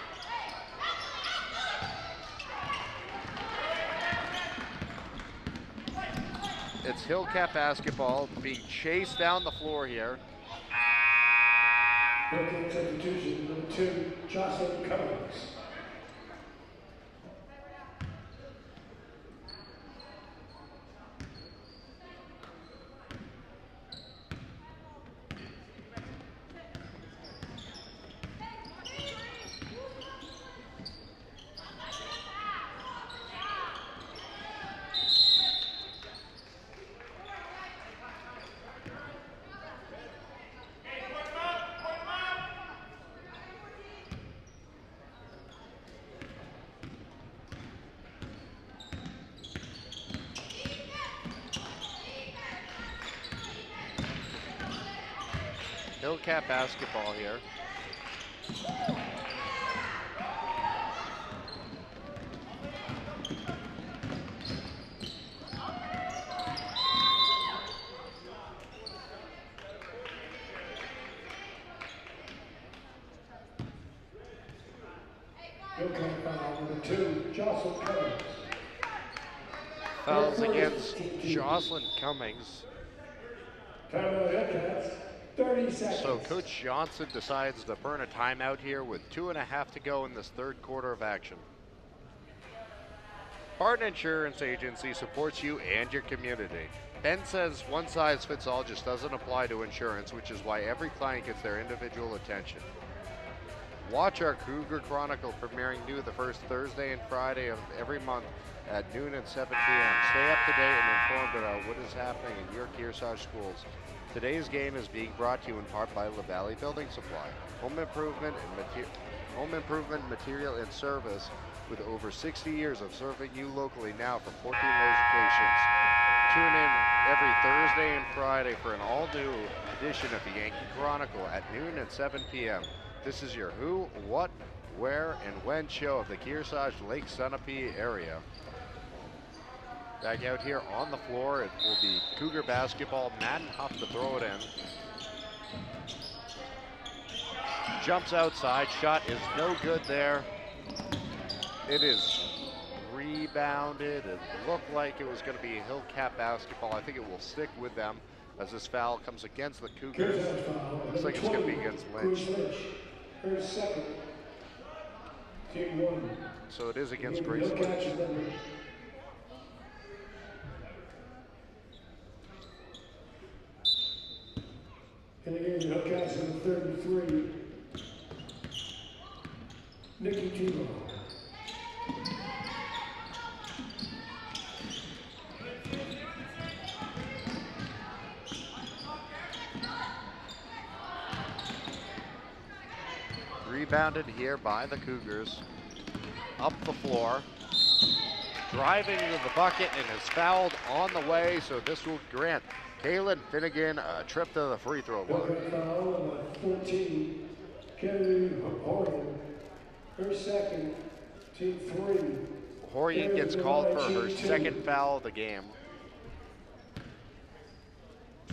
It's Hillcat basketball being chased down the floor here. Hillcat substitution, number 2, Jocelyn Cummings. Hillcat basketball here. Hillcat foul, number 2, Jocelyn Cummings. Fouls against Jocelyn Cummings. Timeout Hillcats, 30 seconds. So Coach Johnson decides to burn a timeout here with 2.5 to go in this third quarter of action. Barton Insurance Agency supports you and your community. Ben says one size fits all just doesn't apply to insurance, which is why every client gets their individual attention. Watch our Cougar Chronicle premiering new the first Thursday and Friday of every month at noon and 7 p.m. Stay up to date and informed about what is happening in your Kearsarge schools. Today's game is being brought to you in part by La Valley Building Supply. Home improvement material and service with over 60 years of serving you locally now from 14 locations. Tune in every Thursday and Friday for an all-new edition of the Yankee Chronicle at noon and 7 p.m. This is your who, what, where, and when show of the Kearsarge Lake Sunapee area. Back out here on the floor, it will be Cougar basketball. Madden Huff to throw it in. Jumps outside, shot is no good there. It is rebounded. It looked like it was going to be Hillcat basketball. I think it will stick with them as this foul comes against the Cougars. Looks like it's going to be against Lynch. Her second. Team 1. So it is against Grace Lynch. And again, Hillcats in 33. Nikki Tebow. Rebounded here by the Cougars. Up the floor. Driving to the bucket and is fouled on the way, so this will grant Kaylin Finnegan a trip to the free throw line. Foul 14. Kennedy Horian. Her second. Team 3. Horian gets called for her second foul of the game.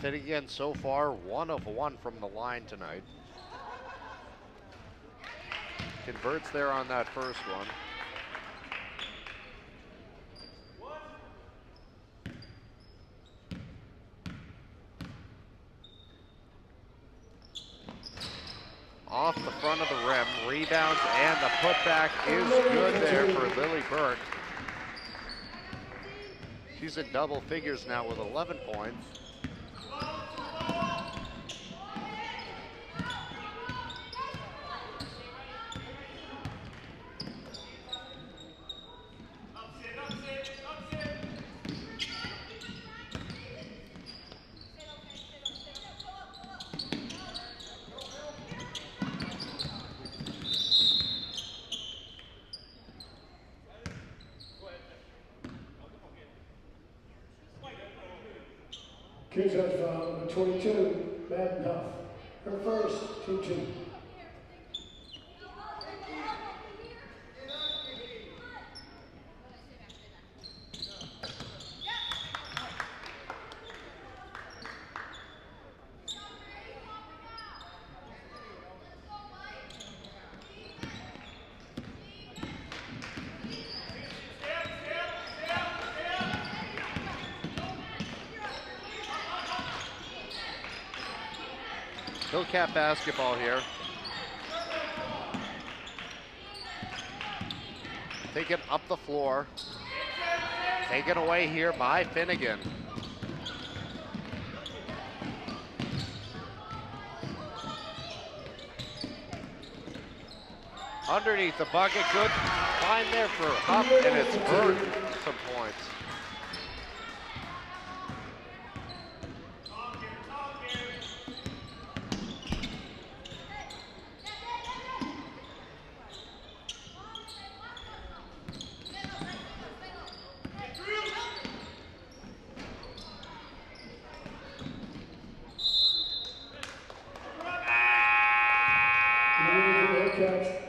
Finnegan so far 1 of 1 from the line tonight. Converts there on that first one. Off the front of the rim, rebounds, and the putback is good there for Lily Burke. She's in double figures now with 11 points. Kearsarge foul number 22, Madden Huff. Her first, Team 2. Hillcat basketball here. Taken up the floor. Taken away here by Finnegan. Underneath the bucket, good find there for Huff, and it's earned some points.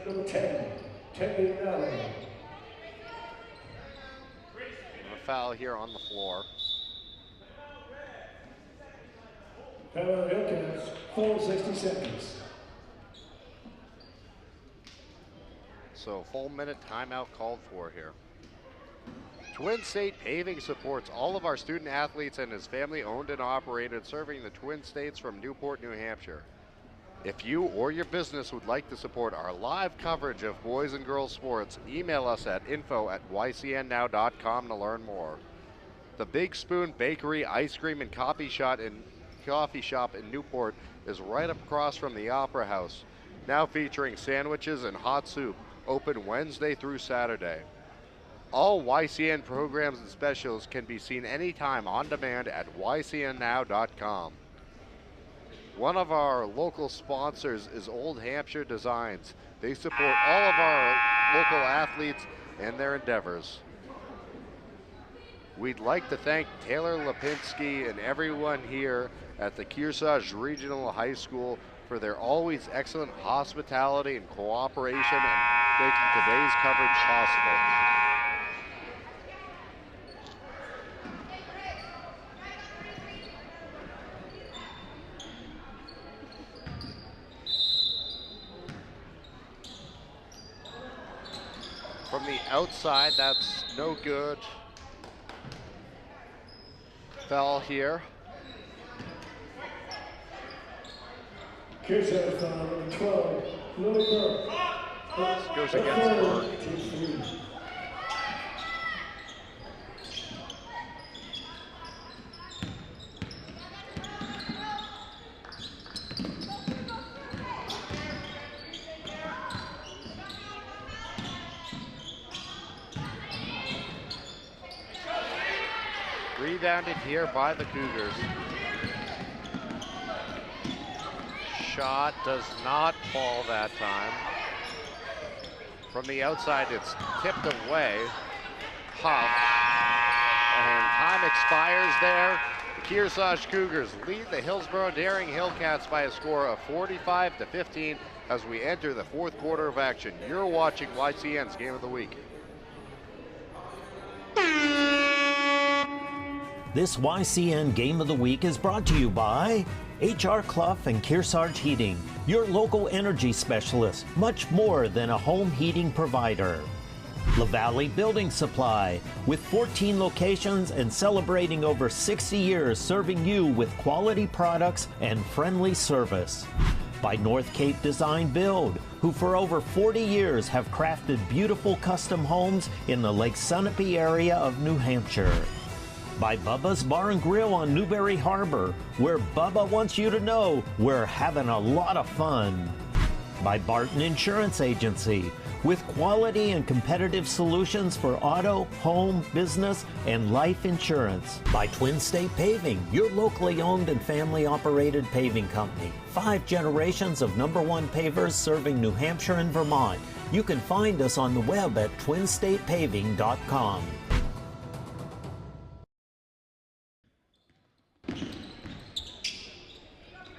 Number 10, Teddy Valley. A foul here on the floor. Foul Hillcats, 4:60 seconds. So full minute timeout called for here. Twin State Paving supports all of our student athletes and is family owned and operated, serving the Twin States from Newport, New Hampshire. If you or your business would like to support our live coverage of boys and girls sports, email us at info@ycnnow.com to learn more. The Big Spoon Bakery, Ice Cream, and Coffee Shop in Newport is right across from the Opera House, now featuring sandwiches and hot soup, open Wednesday through Saturday. All YCN programs and specials can be seen anytime on demand at ycnnow.com. One of our local sponsors is Old Hampshire Designs. They support all of our local athletes in their endeavors. We'd like to thank Taylor Lipinski and everyone here at the Kearsarge Regional High School for their always excellent hospitality and cooperation and making today's coverage possible. From the outside, that's no good. Foul here. Kearsarge foul number 12, Lily Burke. This goes against Burke. Rebounded here by the Cougars. Shot does not fall that time. From the outside, it's tipped away. Huff. And time expires there. The Kearsarge Cougars lead the Hillsboro-Deering Hillcats by a score of 45-15 as we enter the fourth quarter of action. You're watching YCN's Game of the Week. This YCN Game of the Week is brought to you by H.R. Clough and Kearsarge Heating, your local energy specialist, much more than a home heating provider. LaValle Building Supply, with 14 locations and celebrating over 60 years serving you with quality products and friendly service. By North Cape Design Build, who for over 40 years have crafted beautiful custom homes in the Lake Sunapee area of New Hampshire. By Bubba's Bar and Grill on Newberry Harbor, where Bubba wants you to know we're having a lot of fun. By Barton Insurance Agency, with quality and competitive solutions for auto, home, business, and life insurance. By Twin State Paving, your locally owned and family operated paving company. 5 generations of #1 pavers serving New Hampshire and Vermont. You can find us on the web at twinstatepaving.com.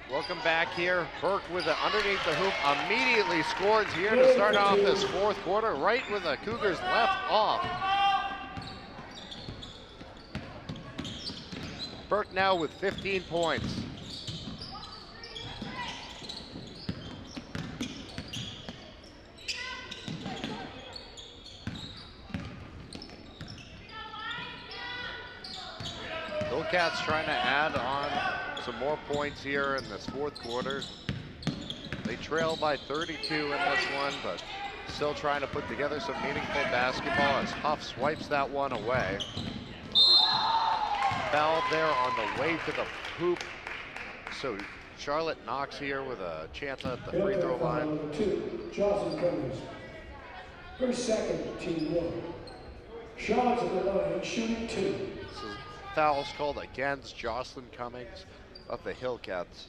Welcome back here. Burke with it underneath the hoop, immediately scores here to start off this fourth quarter, right where the Cougars left off. Burke now with 15 points. Hillcats trying to add on some more points here in this fourth quarter. They trail by 32 in this one, but still trying to put together some meaningful basketball as Huff swipes that one away. Foul there on the way to the hoop. So Charlotte Knox here with a chance at the free throw line. Number 2, Jocelyn Cummings. Her second, team 1. Charlotte's at the line, shooting 2. So fouls called against Jocelyn Cummings of the Hillcats.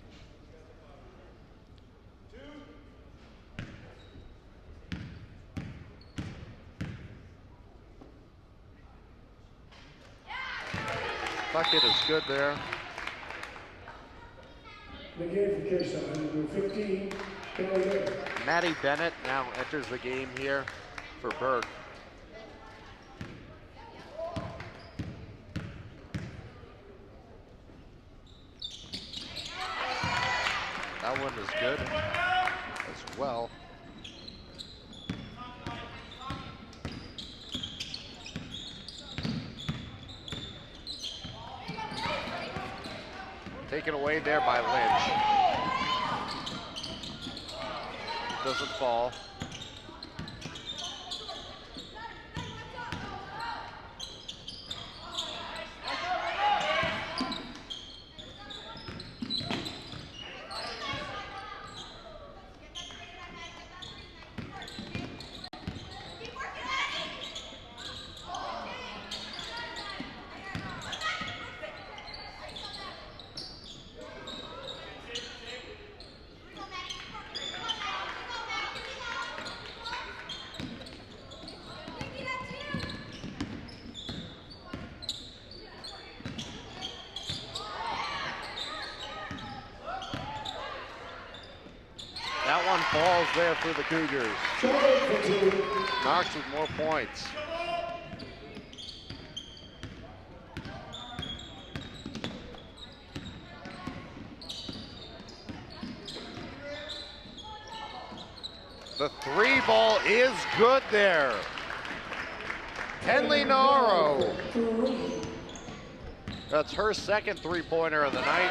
Bucket is good there. The game for Kearsarge, number 15, Kelly. Maddie Bennett now enters the game here for Burke. That one is good as well. Taken away there by Lynch. Doesn't fall. falls there for the Cougars. Knox with more points. The 3 ball is good there. Henley Naro. That's her second 3-pointer of the night.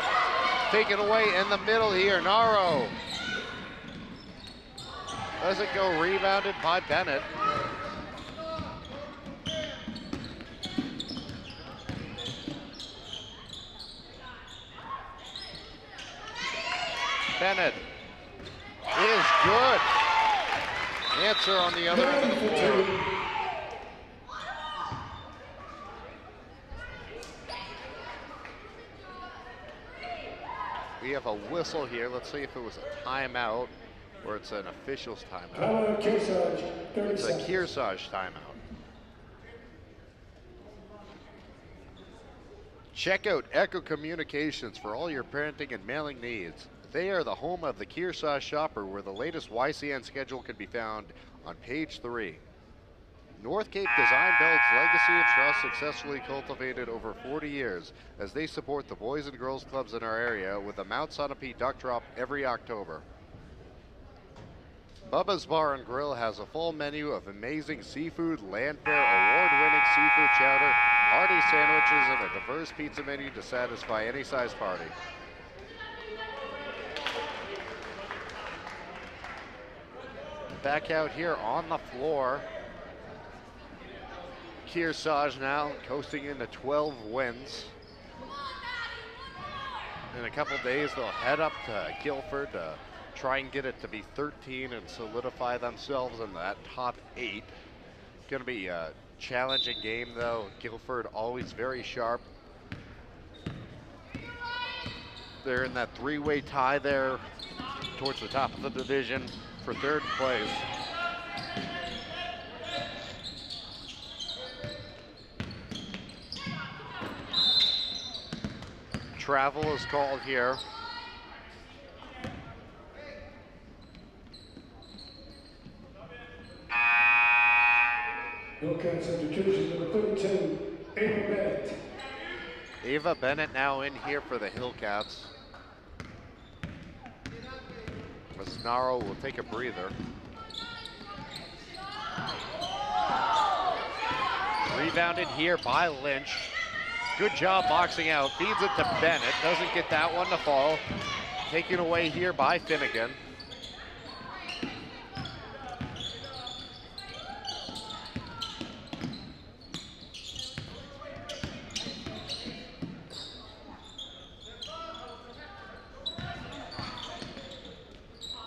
Taken away in the middle here, Naro. Doesn't go, rebounded by Bennett. Bennett is good. Answer on the other end of the floor. We have a whistle here. Let's see if it was a timeout or it's an official's timeout. It's a Kearsarge timeout. Check out Echo Communications for all your printing and mailing needs. They are the home of the Kearsarge Shopper, where the latest YCN schedule can be found on page 3. North Cape Design Build's legacy of trust successfully cultivated over 40 years as they support the boys and girls clubs in our area with a Mount Sunapee Duck Drop every October. Bubba's Bar and Grill has a full menu of amazing seafood, Landfair award-winning seafood chowder, hearty sandwiches, and a diverse pizza menu to satisfy any size party. Back out here on the floor. Kearsarge now coasting into 12 wins. In a couple days, they'll head up to Guilford to try and get it to be 13 and solidify themselves in that top 8. Going to be a challenging game, though. Guilford always very sharp. They're in that 3-way tie there towards the top of the division for 3rd place. Travel is called here. Okay, substitution number 32, Ava Bennett. Ava Bennett now in here for the Hillcats. Masnaro will take a breather. Rebounded here by Lynch. Good job boxing out. Feeds it to Bennett. Doesn't get that one to fall. Taken away here by Finnegan.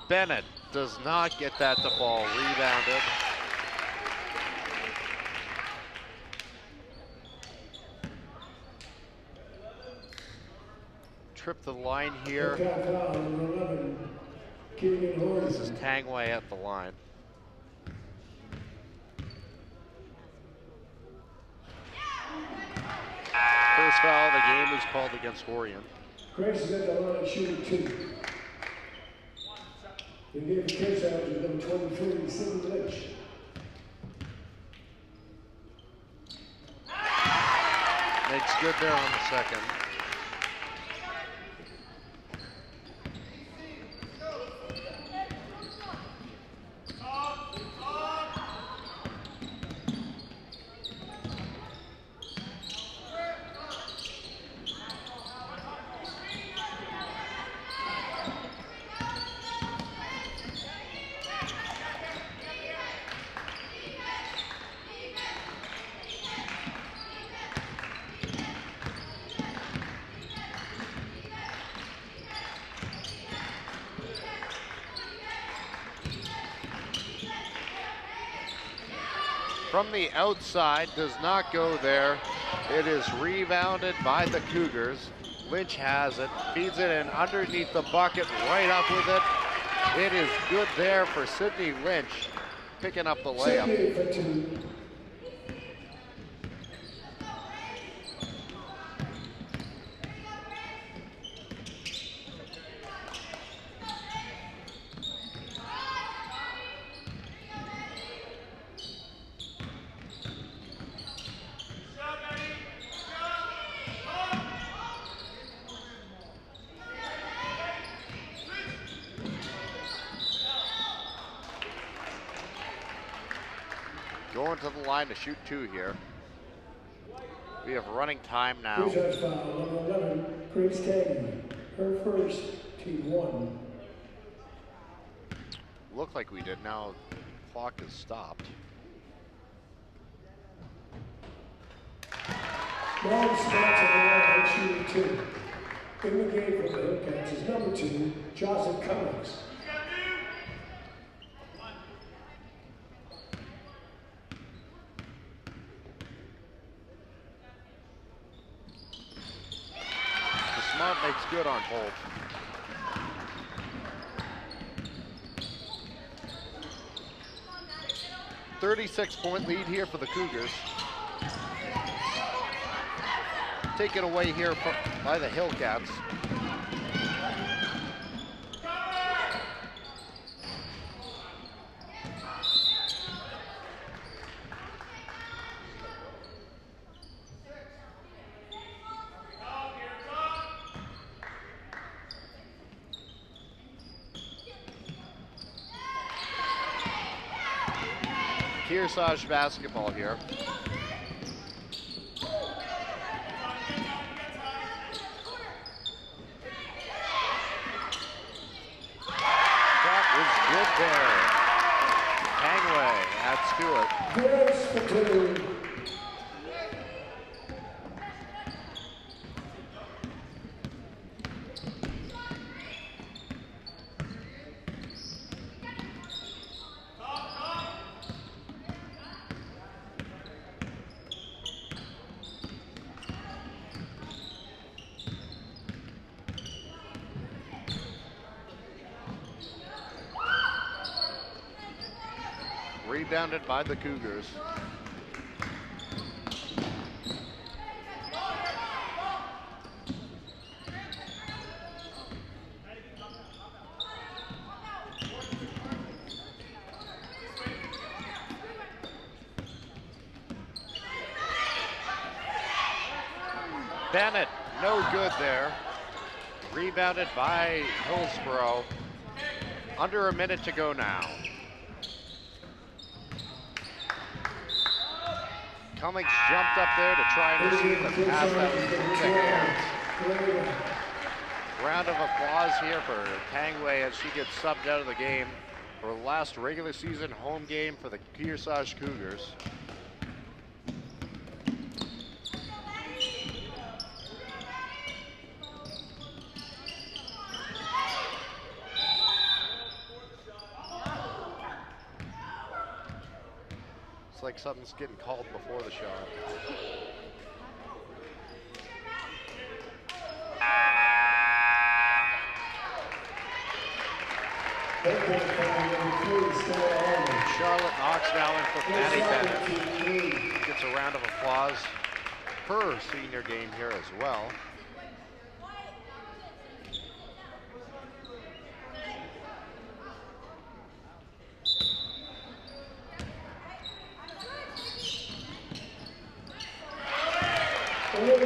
Bennett does not get that to fall. Rebounded. Trip to the line here. This is Tangway at the line. First foul of the game is called against Orion. Grace is at the line shooting 2. They gave Kearsarge with number 23, Sidney Lynch. Makes good there on the second. From the outside, does not go there. It is rebounded by the Cougars. Lynch has it, feeds it in underneath the bucket, right up with it. It is good there for Sidney Lynch, picking up the layup. down to the line to shoot 2 here. We have running time now. Kearsarge foul, number 11, Grace Taggy. Her first, team 1. Looked like we did. Now clock is stopped. Long spots on the line, shooting 2. In the game for the Hillcats is number 2, Jocelyn Cummings. Smart makes good on Holt. .36-point lead here for the Cougars. Taken away here by the Hillcats. Kearsarge basketball here. Shot is good there. Hangway adds to it. Girls for 2. Rebounded by the Cougars. Bennett, no good there. Rebounded by Hillsboro. Under a minute to go now. Cummings jumped up there to try and receive the pass that was in the hands. Round of applause here for Tangway as she gets subbed out of the game for the last regular season home game for the Kearsarge Cougars. It's like something's getting called before the shot. Charlotte knocks down for Maddie Bennett. Gets a round of applause. Her senior game here as well.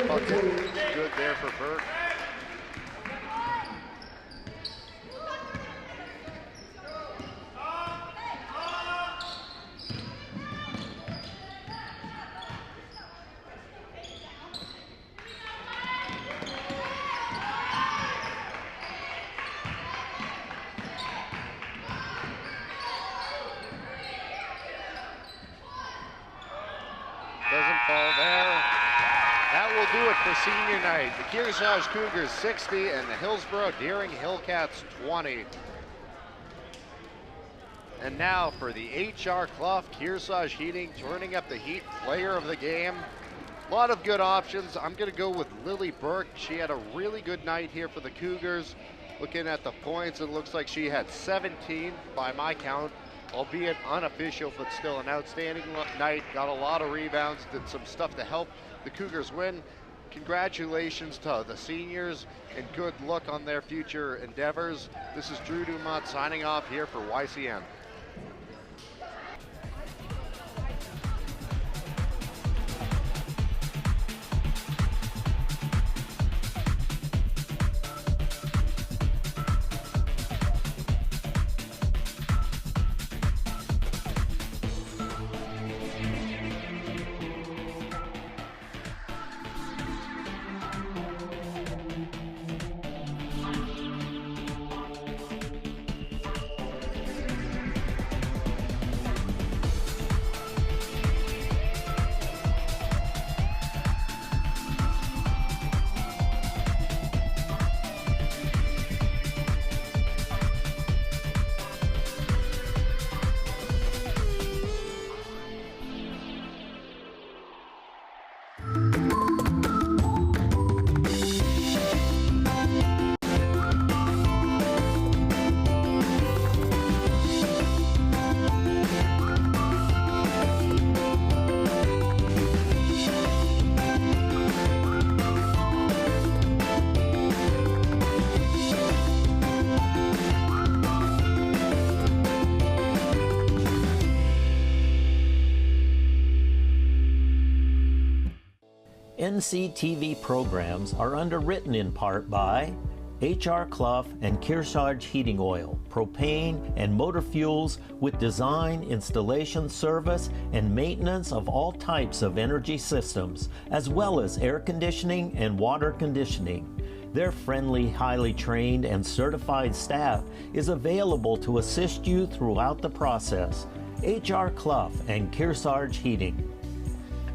Bucket good there for Burke. Doesn't fall there. That will do it for senior night. The Kearsarge Cougars 60 and the Hillsboro-Deering Hillcats 20. And now for the HR Clough Kearsarge Heating, turning up the heat player of the game. A lot of good options. I'm going to go with Lily Burke. She had a really good night here for the Cougars. Looking at the points, it looks like she had 17 by my count, albeit unofficial, but still an outstanding night. Got a lot of rebounds, did some stuff to help the Cougars win. Congratulations to the seniors and good luck on their future endeavors. This is Drew Dumont signing off here for YCN. NCTV programs are underwritten in part by H.R. Clough and Kearsarge Heating Oil, propane and motor fuels with design, installation, service, and maintenance of all types of energy systems, as well as air conditioning and water conditioning. Their friendly, highly trained, and certified staff is available to assist you throughout the process. H.R. Clough and Kearsarge Heating.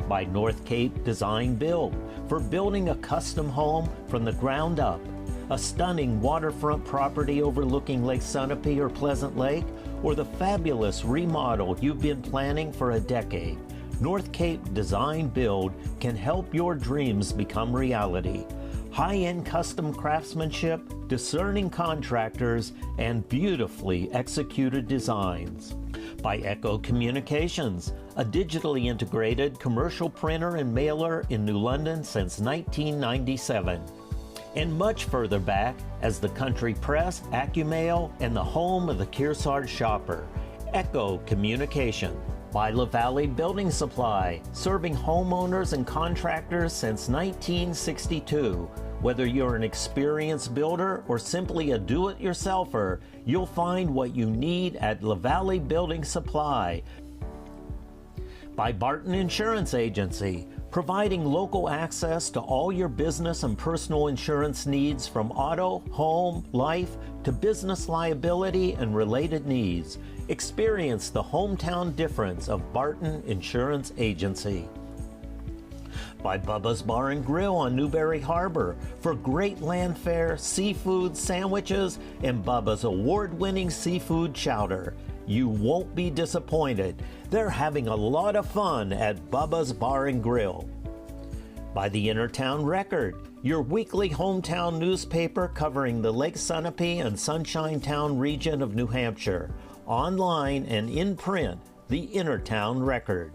By North Cape Design Build, for building a custom home from the ground up. A stunning waterfront property overlooking Lake Sunapee or Pleasant Lake, or the fabulous remodel you've been planning for a decade. North Cape Design Build can help your dreams become reality. High-end custom craftsmanship, discerning contractors, and beautifully executed designs. By Echo Communications, a digitally integrated commercial printer and mailer in New London since 1997. And much further back as the Country Press, AccuMail, and the home of the Kearsarge shopper, Echo Communication. By LaValle Building Supply, serving homeowners and contractors since 1962. Whether you're an experienced builder or simply a do-it-yourselfer, you'll find what you need at LaValle Building Supply. By Barton Insurance Agency, providing local access to all your business and personal insurance needs from auto, home, life, to business liability and related needs. Experience the hometown difference of Barton Insurance Agency. By Bubba's Bar and Grill on Newberry Harbor for great land fare, seafood, sandwiches, and Bubba's award-winning seafood chowder. You won't be disappointed. They're having a lot of fun at Bubba's Bar and Grill. By the Innertown Record, your weekly hometown newspaper covering the Lake Sunapee and Sunshine Town region of New Hampshire. Online and in print, the Innertown Record.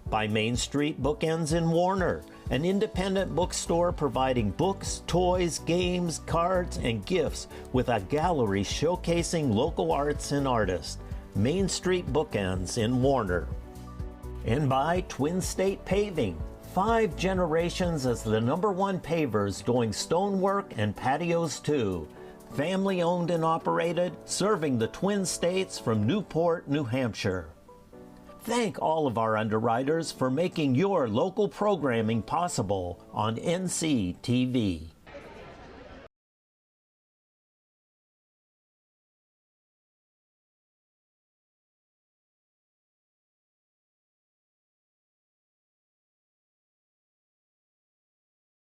By Main Street Bookends in Warner, an independent bookstore providing books, toys, games, cards, and gifts with a gallery showcasing local arts and artists. Main Street Bookends in Warner. And by Twin State Paving, 5 generations as the #1 pavers doing stonework and patios too. Family owned and operated, serving the Twin States from Newport, New Hampshire. Thank all of our underwriters for making your local programming possible on NCTV.